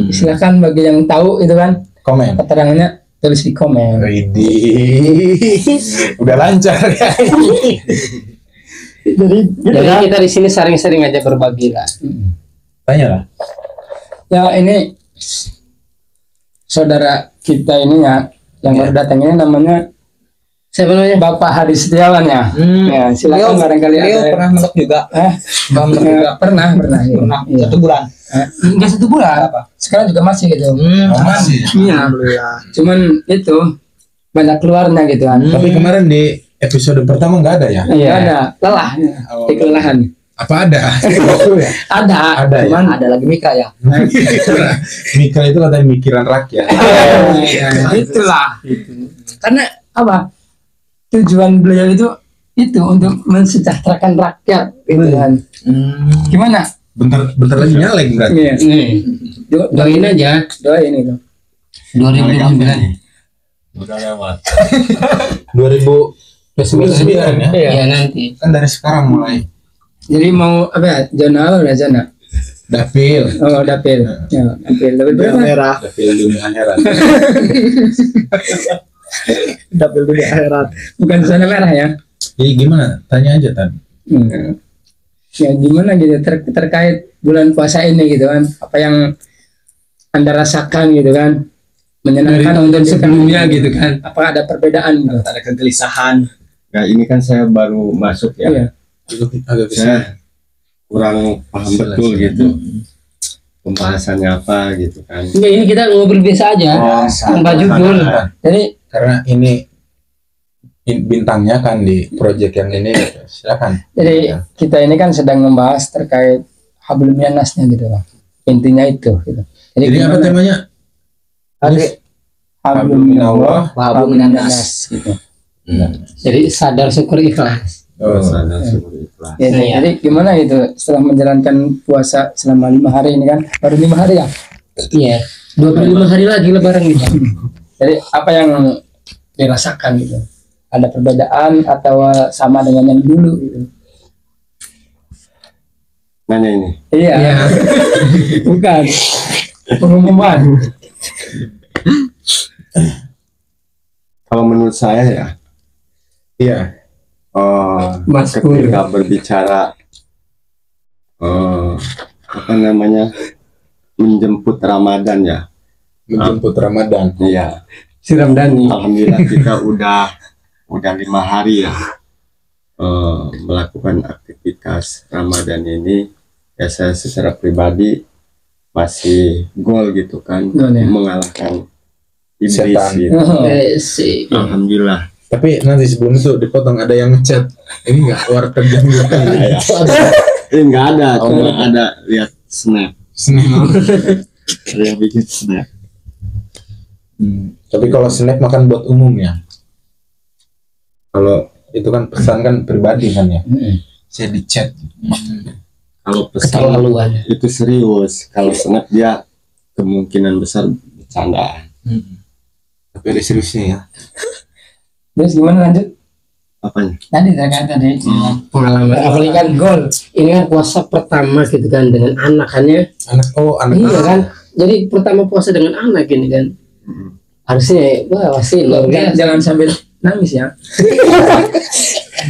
Silakan bagi yang tahu itu kan Komen. keterangannya tulis di komen. Widih. Udah lancar ya. Jadi gitu Jadi ya. kita di sini sering-sering aja berbagi lah. Tanya lah. Ya ini saudara kita ini ya yang baru datang ini namanya Siapa namanya? Bapak Hadi Setiawan ya. Ya silakan barangkali Beliau ada. pernah mentok juga. Pernah ya. Pernah Iya. 1 bulan. Enggak 1 bulan. Sekarang juga masih gitu. Oh, masih. Iya. Cuman itu banyak keluarnya gitu kan. Tapi kemarin di episode pertama nggak ada ya? Iya. Ada lelah. Oh. Di kelelahan. Apa ada? Ada. Ada ya? Cuman Ada lagi Mika ya. Mika itu katanya mikiran rakyat. itulah. Karena apa? Tujuan beliau itu untuk mensejahterakan rakyat gitu kan. Gimana? Bentar lagi nyalek berarti. Iya. Nih, doain aja. Doain itu. 2029. Udah lewat. 2029 ya? Iya nanti. Kan dari sekarang mulai. Jadi mau apa ya? Zona udah zona. Dapil. Oh, dapil. Ya, dapil. Dapil berapa? Merah. Dapil dunia akhirat. Dapil dunia akhirat. Bukan zona merah ya. Jadi gimana? Tanya aja tadi. Ya gimana gitu terkait bulan puasa ini gitu kan. Apa yang Anda rasakan gitu kan? Menyenangkan untuk sebelumnya gitu kan. Apa ada perbedaan gitu? Ada kegelisahan. Nah ini kan saya baru masuk ya. Iya. Agak bisa. Saya kurang paham betul gitu. Pembahasannya apa gitu kan. Enggak, ini kita ngobrol biasa aja. Tanpa judul. Jadi Karena ini bintangnya kan di project yang ini, silakan. Jadi kita ini kan sedang membahas terkait hablum minannasnya gitu Bang. Intinya itu gitu. Jadi apa gimana temanya? hablum minallah Wa hablum minannas. gitu. Jadi sadar syukur ikhlas. Oh, sadar syukur ikhlas. Gitu. Iya. Jadi gimana gitu setelah menjalankan puasa selama 5 hari ini kan, baru 5 hari ya. Iya. 25 hari lagi lebaran kita. Jadi apa yang dirasakan gitu? Ada perbedaan atau sama dengan yang dulu gitu? Mana ini? Iya. Bukan. Pengumuman. Kalau menurut saya ya, Iya. Maskur. ketika berbicara apa namanya, menjemput Ramadan ya. Menjemput Ramadan. Iya. Siram Dani. Alhamdulillah kita udah udah 5 hari ya melakukan aktivitas Ramadan ini, ya saya secara pribadi masih gol gitu kan, Gol, ya? mengalahkan iblis Setan. gitu. Sih. Alhamdulillah. Tapi nanti sebelum itu dipotong, ada yang ngechat ini nggak warteg jam 2 Ya. Nggak ada, cuma ada lihat snap. Ada yang bikin snap. Tapi kalau snap makan buat umum ya. Kalau itu kan pesan kan pribadi kan ya. Saya di chat. Kalau pesan Keterlaluan. itu serius, kalau snap dia kemungkinan besar bercandaan. Tapi ada seriusnya ya. Terus gimana lanjut? Apanya? Tadi terkait tadi Pengalaman. Apalagi kan gol. Ini kan puasa pertama gitu kan dengan anak kan ya. Anak Iya kan. Jadi pertama puasa dengan anak ini kan. Harusnya wah pasti luar jangan, biasa. jangan sambil nangis ya.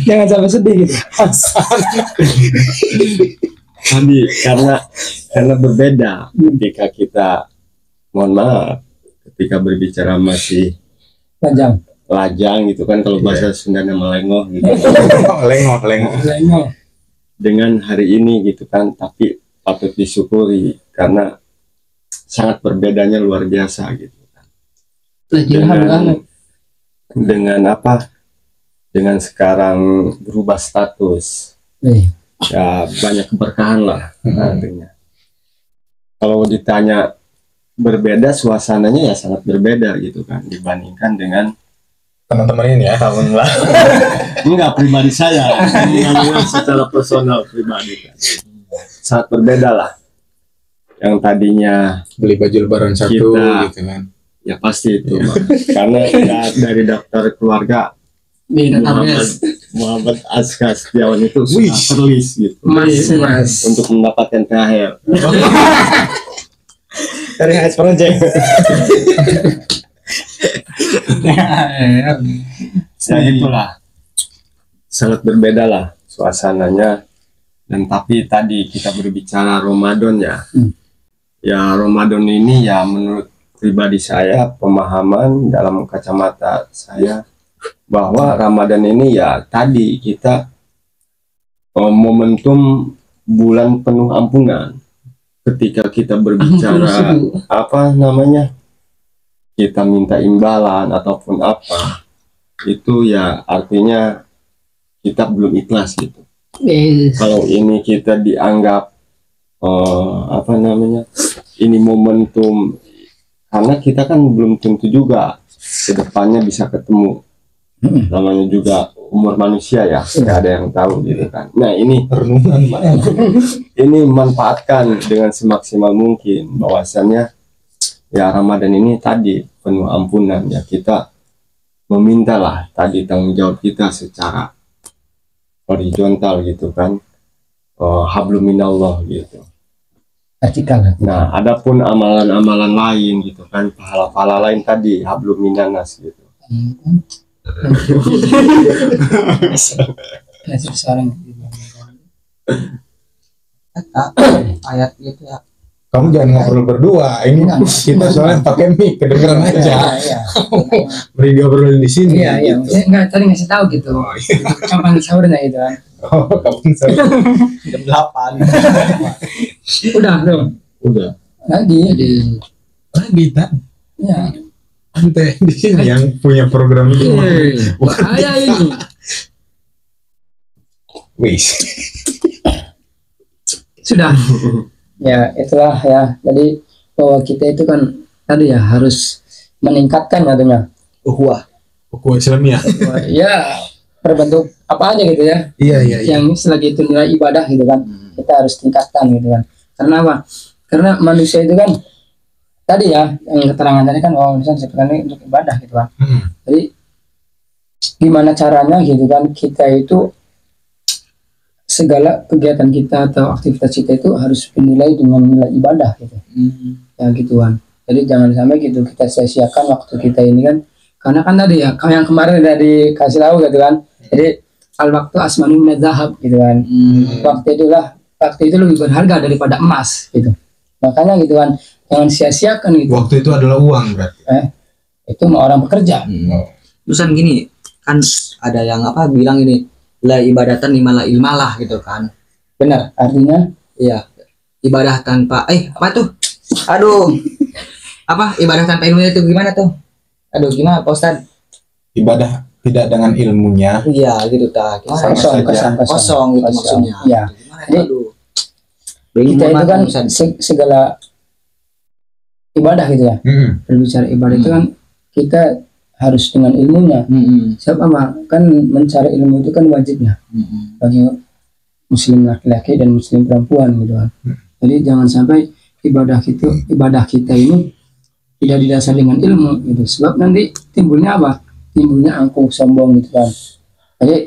Jangan sampai sedih gitu. Tadi karena berbeda ketika kita, mohon maaf, ketika berbicara masih Panjang. lajang gitu kan, kalau bahasa Sundanya melengoh gitu. lengok. Lengok. Dengan hari ini gitu kan, tapi patut disyukuri karena sangat berbedanya luar biasa gitu kan. Dengan apa? Dengan sekarang berubah status. Ya banyak keberkahan lah artinya. Kalau ditanya berbeda, suasananya ya sangat berbeda gitu kan dibandingkan dengan Teman-teman ini ya. tahun lalu. Enggak, pribadi saya dengan secara personal pribadi kan. Sangat berbeda lah. Yang tadinya Beli baju lebaran satu Kita- gitu kan. ya pasti itu karena ya, dari daftar keluarga Muhammad Aska Setiawan itu sudah terlist gitu Mas. untuk mendapatkan THR. Dari HS Project. Ya itulah, sangat berbeda lah suasananya. Dan tapi tadi kita berbicara Ramadan ya, ya Ramadan ini ya menurut pribadi saya, pemahaman dalam kacamata saya bahwa Ramadan ini ya tadi kita momentum bulan penuh ampunan. Ketika kita berbicara apa namanya, kita minta imbalan ataupun apa, itu ya artinya kita belum ikhlas gitu. Kalau ini kita dianggap apa namanya, ini momentum, karena kita kan belum tentu juga kedepannya bisa ketemu, namanya juga umur manusia ya, nggak ada yang tahu gitu kan. Nah ini Renungan banget. ini manfaatkan dengan semaksimal mungkin, bahwasannya ya Ramadan ini tadi penuh ampunan ya, kita memintalah tadi tanggung jawab kita secara horizontal gitu kan, hablum minallah gitu. Vertikal. Nah adapun amalan-amalan lain gitu kan, pahala-pahala lain tadi hablum minanas gitu. Seorang ayat gitu ya. Kamu jangan ngobrol berdua. Ini kita soalnya pakai mic, kedengeran aja. Iya. Beri ngobrol di sini. Iya, iya. Maksudnya enggak tadi ngasih tahu gitu. Kapan sahurnya gitu kan. Oh, kapan saya? Jam 8. Udah, belum. Udah. Lagi. Lagi tak? Iya. Ante di sini yang punya program itu. Bahaya ini. Wis. Sudah. Ya, itulah ya. Jadi bahwa kita itu kan tadi ya harus meningkatkan katanya. Wah, Buku Islamiyah. Ya, berbentuk apa aja gitu ya. Iya. Yang selagi itu nilai ibadah gitu kan. Kita harus tingkatkan gitu kan. Karena apa? Karena manusia itu kan tadi ya yang keterangan tadi kan, oh misalnya sebenarnya untuk ibadah gitu kan. Jadi gimana caranya gitu kan, kita itu segala kegiatan kita atau aktivitas kita itu harus dinilai dengan nilai ibadah gitu. Ya gitu kan. Jadi jangan sampai gitu kita sia-siakan waktu kita ini kan. Karena kan tadi ya yang kemarin udah dikasih tahu gitu kan. Jadi al waktu asmanu minadz zahab gitu kan. Waktu itu lebih berharga daripada emas gitu. Makanya gitu kan, jangan sia-siakan gitu. Waktu itu adalah uang berarti. Itu mau orang bekerja. Terusan gini, kan ada yang apa bilang ini la ibadatan liman la ilmalah gitu kan. Benar? Artinya Iya. Ibadah tanpa apa tuh? Aduh. Apa ibadah tanpa ilmunya itu gimana tuh? Aduh, gimana Pak Ustad? Ibadah tidak dengan ilmunya Iya, gitu tak. kosong Kosong gitu maksudnya. Ya. Gimana Jadi, itu? Aduh. kita itu kan Ustad. segala ibadah gitu ya. Berbicara ibadah itu kan kita harus dengan ilmunya. Sebab apa? Kan mencari ilmu itu kan wajibnya bagi muslim laki-laki dan muslim perempuan gitu kan. Jadi jangan sampai ibadah kita ini tidak didasari dengan ilmu gitu. Sebab nanti timbulnya apa? Timbulnya angkuh sombong gitu kan. Jadi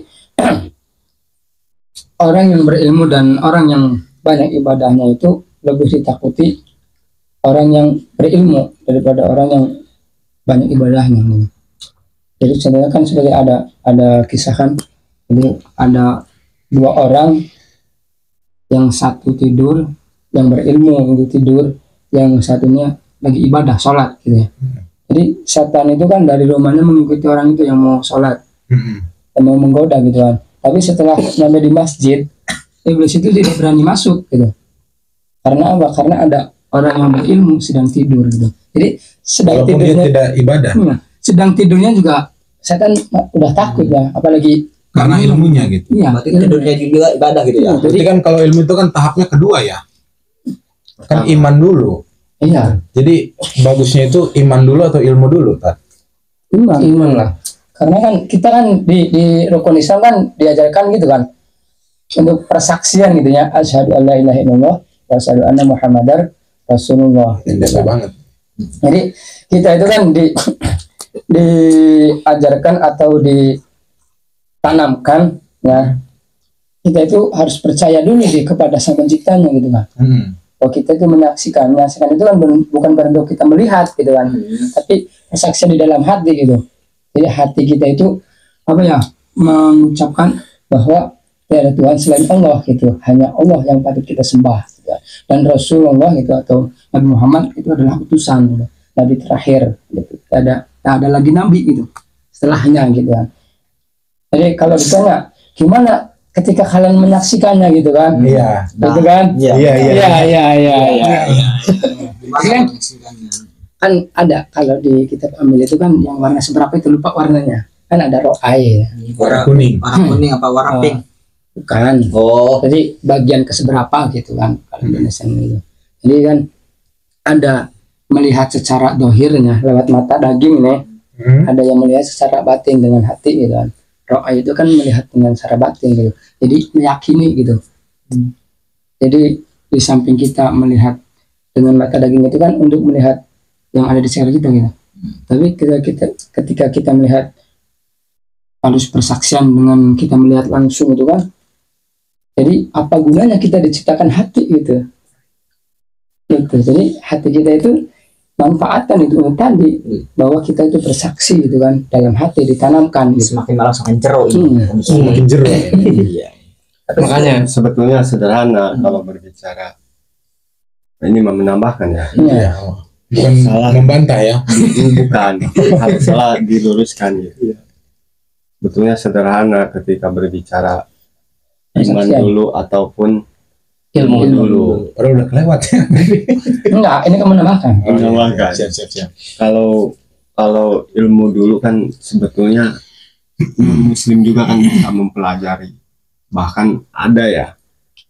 orang yang berilmu dan orang yang banyak ibadahnya itu lebih ditakuti orang yang berilmu daripada orang yang banyak ibadahnya gitu. Jadi sebenarnya kan sebagai ada kisah kan, jadi ada dua orang, yang satu tidur, yang berilmu itu tidur, yang satunya lagi ibadah sholat gitu ya. Jadi setan itu kan dari rumahnya mengikuti orang itu yang mau sholat, yang mau menggoda gitu kan. Tapi setelah sampai di masjid, iblis itu tidak berani masuk gitu. Karena apa? Karena ada orang yang berilmu sedang tidur gitu. Jadi sedang walaupun dia tidurnya tidak ibadah sedang tidurnya juga setan udah takut ya, apalagi karena ilmunya gitu. iya. Berarti tidurnya juga ibadah gitu ya. Berarti kan kalau ilmu itu kan tahapnya kedua ya, kan iman dulu. Iya, Jadi bagusnya itu iman dulu atau ilmu dulu, Tat? iman lah. Karena kan kita kan di rukun Islam kan diajarkan gitu kan untuk persaksian gitu ya, asyhadu alla ilaha illallah wa asyhadu anna muhammadar rasulullah. Indah banget. Jadi kita itu kan diajarkan atau ditanamkan ya, kita itu harus percaya dulu kepada sang penciptanya gitu kan. Oh, kita itu menyaksikan itu kan bukan bentuk kita melihat gitu kan, tapi persaksian di dalam hati gitu. Jadi hati kita itu apa ya, mengucapkan bahwa tiada Tuhan selain Allah gitu, hanya Allah yang patut kita sembah gitu. Dan Rasulullah gitu atau Nabi Muhammad itu adalah utusan gitu, Nabi terakhir gitu. Tak ada lagi Nabi gitu setelahnya gitu kan. Jadi kalau ditanya gimana ketika kalian menyaksikannya gitu kan, Iya. gitu kan, kan ada kalau di kitab Amil itu kan yang warna seberapa itu lupa warnanya, kan ada ro'ay ya. Warna kuning. Warna kuning apa warna pink? Bukan. Oh, Jadi bagian keseberapa gitu kan kalau Indonesia itu. Jadi kan ada melihat secara dohirnya lewat mata daging nih, ada yang melihat secara batin dengan hati gitu kan. Ro'a itu kan melihat dengan secara batin gitu. Jadi meyakini gitu. Jadi di samping kita melihat dengan mata daging itu kan untuk melihat yang ada di sekitar kita gitu. Tapi ketika kita melihat harus persaksian dengan kita melihat langsung itu kan. Jadi apa gunanya kita diciptakan hati gitu. Gitu. Jadi hati kita itu manfaatkan itu tadi bahwa kita itu bersaksi gitu kan, dalam hati ditanamkan gitu. semakin malah semakin jeruk ini. Semakin jeruk. Iya. Makanya sebetulnya sederhana kalau berbicara. Ini menambahkan ya. Iya. Bukan Salah. membantah ya. Bukan, harus salah diluruskan gitu. Sebetulnya sederhana ketika berbicara iman Persaksian. dulu ataupun Ilmu dulu. Padahal udah kelewat ya. Enggak, ini kan menambahkan. Menambahkan. Siap. Kalau ilmu dulu kan sebetulnya Muslim juga kan bisa mempelajari. Bahkan ada ya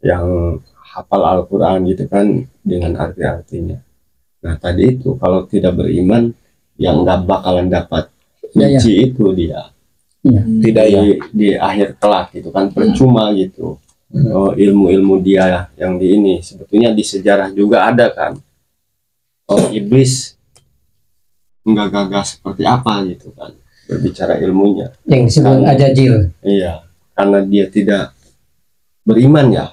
yang hafal Al-Quran gitu kan dengan arti-artinya. Nah tadi itu kalau tidak beriman yang nggak bakalan dapat Iya, kunci itu dia Tidak ya. di akhir kelak gitu kan, percuma gitu. Oh, ilmu-ilmu dia yang di ini sebetulnya di sejarah juga ada kan. Oh, iblis nggak gagah seperti apa gitu kan berbicara ilmunya. yang disebut ajajil. Iya, karena dia tidak beriman ya,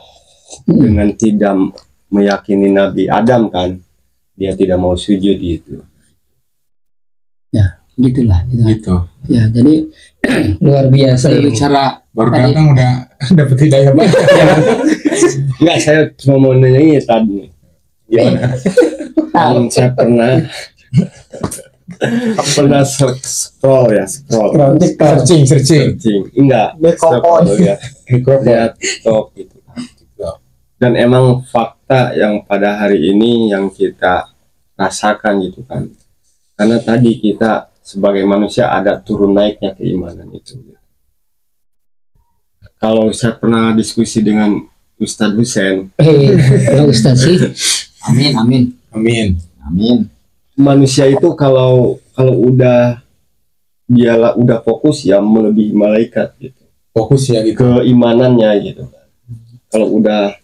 dengan tidak meyakini Nabi Adam kan, dia tidak mau sujud gitu. Gitulah gitu. Gitu. Ya, jadi Luar biasa ini. berbicara Baru Tadi- datang udah dapet hidayah banget. Enggak, saya cuma mau nanya ini tadi. Gimana? Kan saya pernah pernah scroll searching enggak Bekopon. lihat top gitu. Dan emang fakta yang pada hari ini yang kita rasakan gitu kan, karena tadi kita sebagai manusia ada turun naiknya keimanan itu. Kalau saya pernah diskusi dengan Ustadz Hussein, Ustadz sih. Amin. manusia itu kalau udah udah fokus ya melebihi malaikat gitu, Fokus ya gitu. keimanannya gitu kan. Kalau udah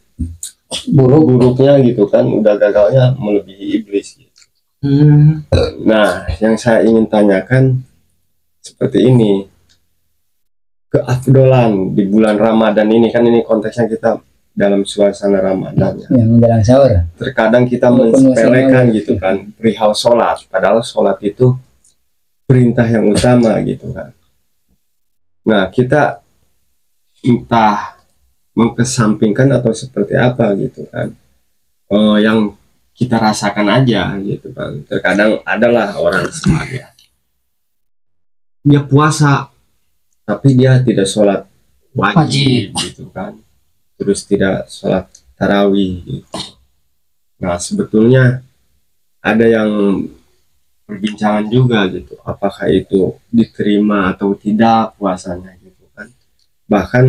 buruknya gitu kan, udah gagalnya melebihi iblis gitu. Nah, yang saya ingin tanyakan seperti ini, keafdolan di bulan Ramadan ini kan, ini konteksnya kita dalam suasana Ramadan ya. yang menjelang sahur. Terkadang kita Walaupun mensepelekan masih gitu kan perihal sholat, padahal sholat itu perintah yang utama gitu kan. Nah, kita entah mengesampingkan atau seperti apa gitu kan, yang kita rasakan aja gitu kan. Terkadang adalah orang semuanya dia puasa tapi dia tidak sholat wajib gitu kan, terus tidak sholat tarawih gitu. Nah, sebetulnya ada yang perbincangan juga gitu, apakah itu diterima atau tidak puasanya gitu kan. Bahkan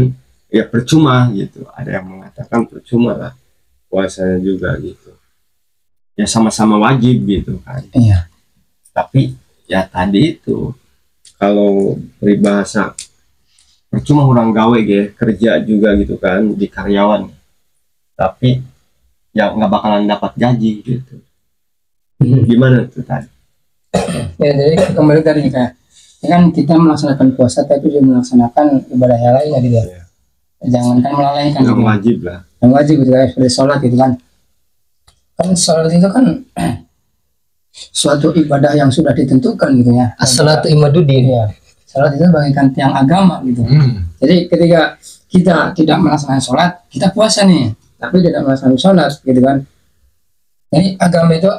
ya percuma gitu, ada yang mengatakan percuma lah puasanya juga gitu, ya sama-sama wajib gitu kan. Iya. Tapi ya tadi itu, kalau peribahasa percuma orang gawe kerja juga gitu kan di karyawan, tapi ya nggak bakalan dapat gaji gitu. Gimana tuh tadi? Ya, jadi kembali tadi kayak kan kita melaksanakan puasa tapi juga melaksanakan ibadah yang lainnya gitu ya. Jangan kan melalaikan Yang gitu. wajib lah. Yang wajib gitu kan, seperti sholat gitu kan. Kan sholat itu kan suatu ibadah yang sudah ditentukan gitu ya. As-salatu imaduddin. Iya. Sholat itu bagaikan tiang agama gitu. Jadi ketika kita tidak melaksanakan sholat, kita puasa nih, tapi tidak melaksanakan sholat gitu kan. Jadi agama itu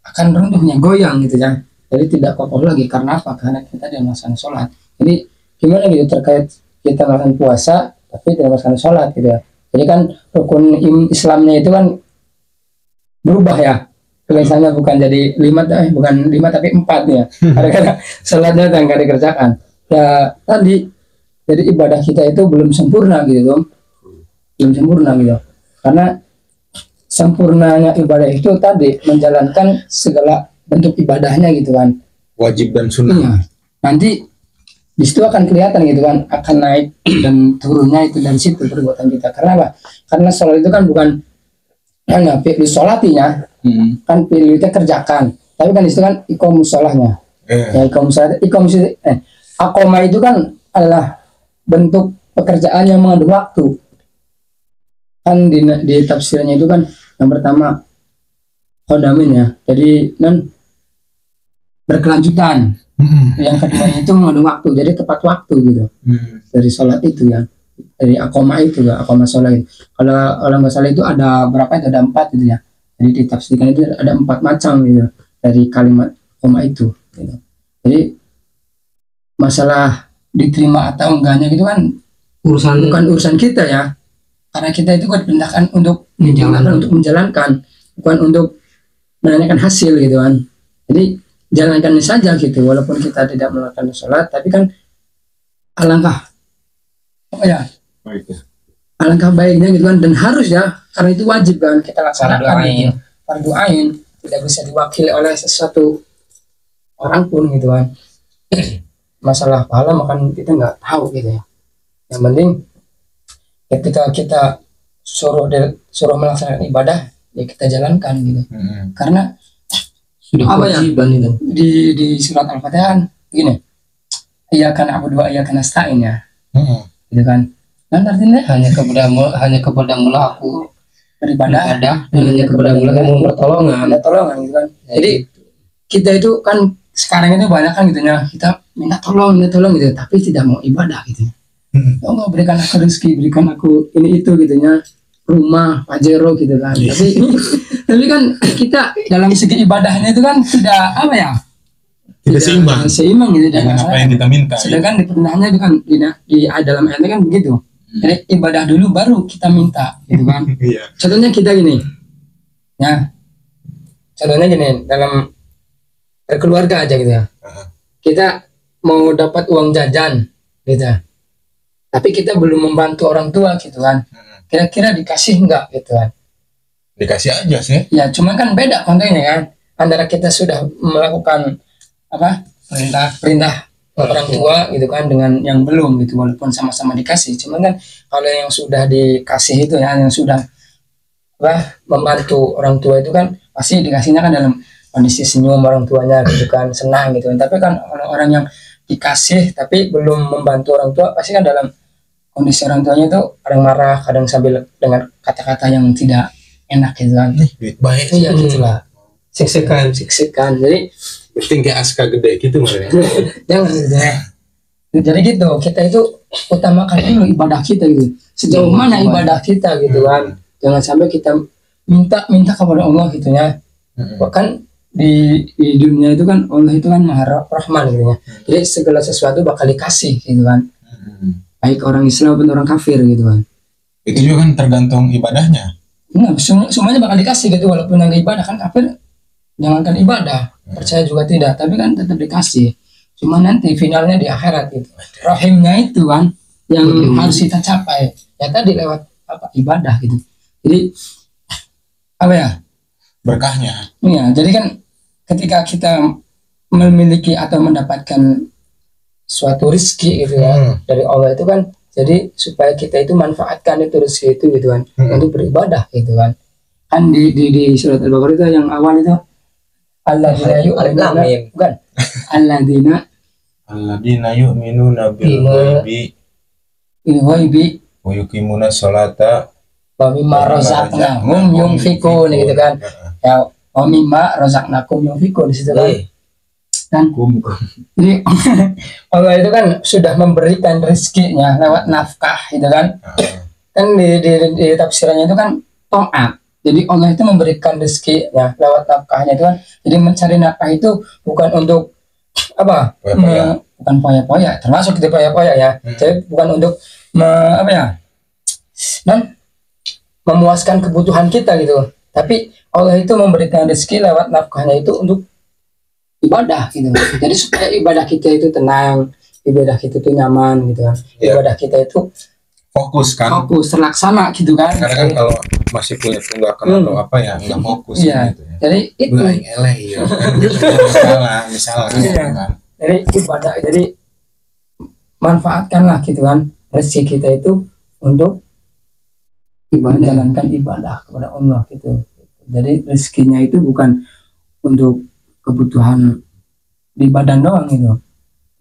akan runtuhnya, goyang gitu ya. Jadi tidak kokoh lagi. Karena apa? Karena kita tidak melaksanakan sholat. Jadi gimana gitu terkait kita melaksanakan puasa tapi tidak melaksanakan sholat gitu ya. Jadi kan rukun Islamnya itu kan berubah ya. Misalnya bukan jadi 5 tapi 4 ya. Karena sholatnya nggak dikerjakan. Ya tadi, jadi ibadah kita itu belum sempurna gitu dong, belum sempurna gitu. Karena sempurnanya ibadah itu tadi menjalankan segala bentuk ibadahnya gitu kan. Wajib dan sunnah. Iya. Nanti di situ akan kelihatan gitu kan, akan naik dan turunnya itu dari situ perbuatan kita. Karena apa? Karena sholat itu kan bukan hanya pilih sholatinya, kan pilih itu kerjakan. Tapi kan di situ kan iqamus sholahnya. Ya akoma itu kan adalah bentuk pekerjaan yang mengandung waktu. Kan di tafsirnya itu kan yang pertama kodamin ya, jadi kan berkelanjutan. Yang kedua itu mengandung waktu, jadi tepat waktu gitu. Dari sholat itu ya, dari akoma itu ya, akoma sholat itu. Kalau masalah itu ada berapa itu, ada 4 gitu ya. Jadi ditafsirkan itu ada 4 macam gitu dari kalimat akoma itu gitu. Jadi masalah diterima atau enggaknya gitu kan bukan urusan kita ya, karena kita itu kan diperintahkan untuk menjalankan, bukan untuk menanyakan hasil gitu kan. Jadi jalankan saja gitu, walaupun kita tidak melakukan sholat, tapi kan alangkah baiknya gitu kan, dan harus ya, karena itu wajib kan kita laksanakan gitu. Fardu ain, tidak bisa diwakili oleh sesuatu orang pun gitu kan. Masalah pahala makan kita nggak tahu gitu ya. Yang penting ketika kita suruh melaksanakan ibadah ya kita jalankan gitu. Karena Sudah kewajiban itu. Di surat Al-Fatihah gini, iyyaka na'budu wa iyyaka nasta'in ya. Gitu kan. Dan artinya hanya kepadamu lah aku beribadah dan hanya kepadamu lah kamu pertolongan. ada tolongan gitu kan. Jadi kita itu kan sekarang itu banyak kan gitu ya, kita minta tolong gitu, tapi tidak mau ibadah gitu. Oh, nggak, berikan aku rezeki, berikan aku ini itu gitu ya, rumah, pajero gitu kan. Tapi kan kita dalam segi ibadahnya itu kan tidak apa ya, tidak seimbang gitu dengan apa yang kita minta. Sedangkan di perintahnya itu kan di dalam ayatnya kan begitu. Jadi ibadah dulu baru kita minta gitu kan. Iya. Contohnya kita gini. Ya. Contohnya gini, dalam berkeluarga aja gitu ya. Kita mau dapat uang jajan gitu. Tapi kita belum membantu orang tua gitu kan. Kira-kira dikasih enggak gitu kan. Dikasih aja sih. Ya, cuman kan beda kontennya kan. Antara kita sudah melakukan perintah orang tua gitu kan dengan yang belum gitu, walaupun sama-sama dikasih. Cuman kan kalau yang sudah dikasih itu ya, yang sudah membantu orang tua itu kan pasti dikasihnya kan dalam kondisi senyum orang tuanya gitu kan, senang gitu kan. Tapi kan orang-orang yang dikasih tapi belum membantu orang tua pasti kan dalam kondisi orang tuanya itu kadang marah, kadang sambil dengan kata-kata yang tidak enak gitu kan. Duit baik. Iya gitu lah. Siksekan. Jadi tinggi aska gede gitu makanya. jangan gitu ya. Jadi gitu, kita itu utamakan dulu ibadah kita gitu. Sejauh mana ibadah kita gitu kan. Jangan sampai kita minta kepada Allah gitu ya. Bahkan di dunia itu kan Allah itu kan Maha Rahman gitu ya. Jadi segala sesuatu bakal dikasih gitu kan. Baik orang Islam maupun orang kafir gitu kan. Itu juga kan tergantung ibadahnya. Nah, semuanya bakal dikasih gitu, walaupun yang ibadah kan kafir, jangankan ibadah, percaya juga tidak, tapi kan tetap dikasih. Cuma nanti finalnya di akhirat gitu. Rahimnya itu kan yang harus kita capai. Ya tadi lewat ibadah gitu. Jadi berkahnya. Iya, jadi kan ketika kita memiliki atau mendapatkan suatu rezeki gitu ya dari Allah itu kan, jadi supaya kita itu manfaatkan itu rezeki itu gitu kan untuk beribadah gitu kan. Kan di surat Al-Baqarah itu yang awal itu alladzina yu'minuna bukan alladzina yu'minuna bil ghaibi wa yuqimuna sholata wa mimma razaqnahum yunfikun gitu kan. Ya wa mimma razaqnakum yunfikun di situ kan. Dan jadi Allah itu kan sudah memberikan rezekinya lewat nafkah gitu kan. Kan di tafsirannya itu kan taat. Jadi Allah itu memberikan rezekinya lewat nafkahnya itu kan. Jadi mencari nafkah itu bukan untuk bukan poya-poya, termasuk itu poya-poya ya. Jadi bukan untuk memuaskan kebutuhan kita gitu. Tapi Allah itu memberikan rezeki lewat nafkahnya itu untuk ibadah gitu. Jadi supaya ibadah kita itu tenang, ibadah kita itu nyaman gitu kan. Ibadah kita itu fokus terlaksana gitu kan. Karena kan kalau masih punya tunggakan atau apa ya nggak fokus gitu ya. Jadi itu misalnya kan. Jadi ibadah, jadi manfaatkanlah gitu kan rezeki kita itu untuk menjalankan ibadah kepada Allah gitu. Jadi rezekinya itu bukan untuk kebutuhan di badan doang gitu.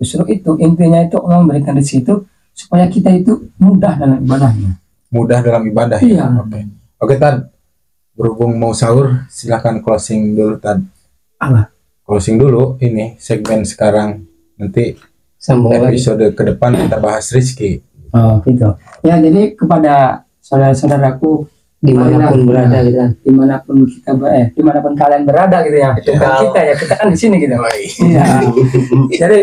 Justru itu intinya itu Allah memberikan rezeki itu supaya kita itu mudah dalam ibadahnya. Mudah dalam ibadah iya. Ya. Oke Tad. Berhubung mau sahur, silakan closing dulu Tad. Closing dulu ini segmen sekarang, nanti sambung episode ke depan kita bahas rezeki. Oh gitu. Ya jadi kepada saudara-saudaraku dimanapun berada gitu kan, dimanapun kalian berada gitu ya, itu kan kita kan di sini gitu. Iya. Jadi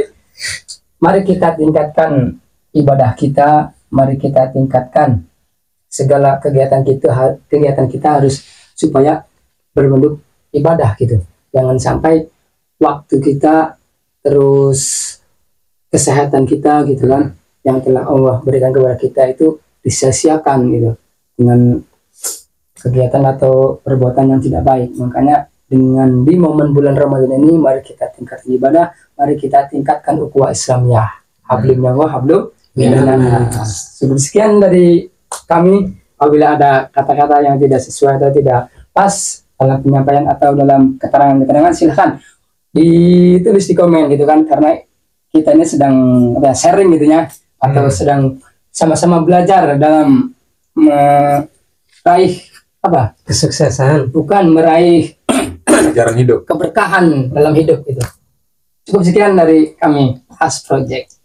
mari kita tingkatkan ibadah kita, mari kita tingkatkan segala kegiatan kita harus supaya berbentuk ibadah gitu. Jangan sampai waktu kita terus kesehatan kita gitu kan yang telah Allah berikan kepada kita itu disia-siakan gitu dengan kegiatan atau perbuatan yang tidak baik. Makanya dengan di momen bulan Ramadan ini mari kita tingkatkan ibadah, mari kita tingkatkan ukhuwah Islamiyah. Hablum minallah hablum minannas. Sekian dari kami. Apabila ada kata-kata yang tidak sesuai atau tidak pas dalam penyampaian atau dalam keterangan silahkan ditulis di komen gitu kan, karena kita ini sedang sharing gitu ya, atau sedang sama-sama belajar dalam meraih kesuksesan, bukan meraih ajaran hidup, keberkahan dalam hidup itu. Cukup sekian dari kami As Project.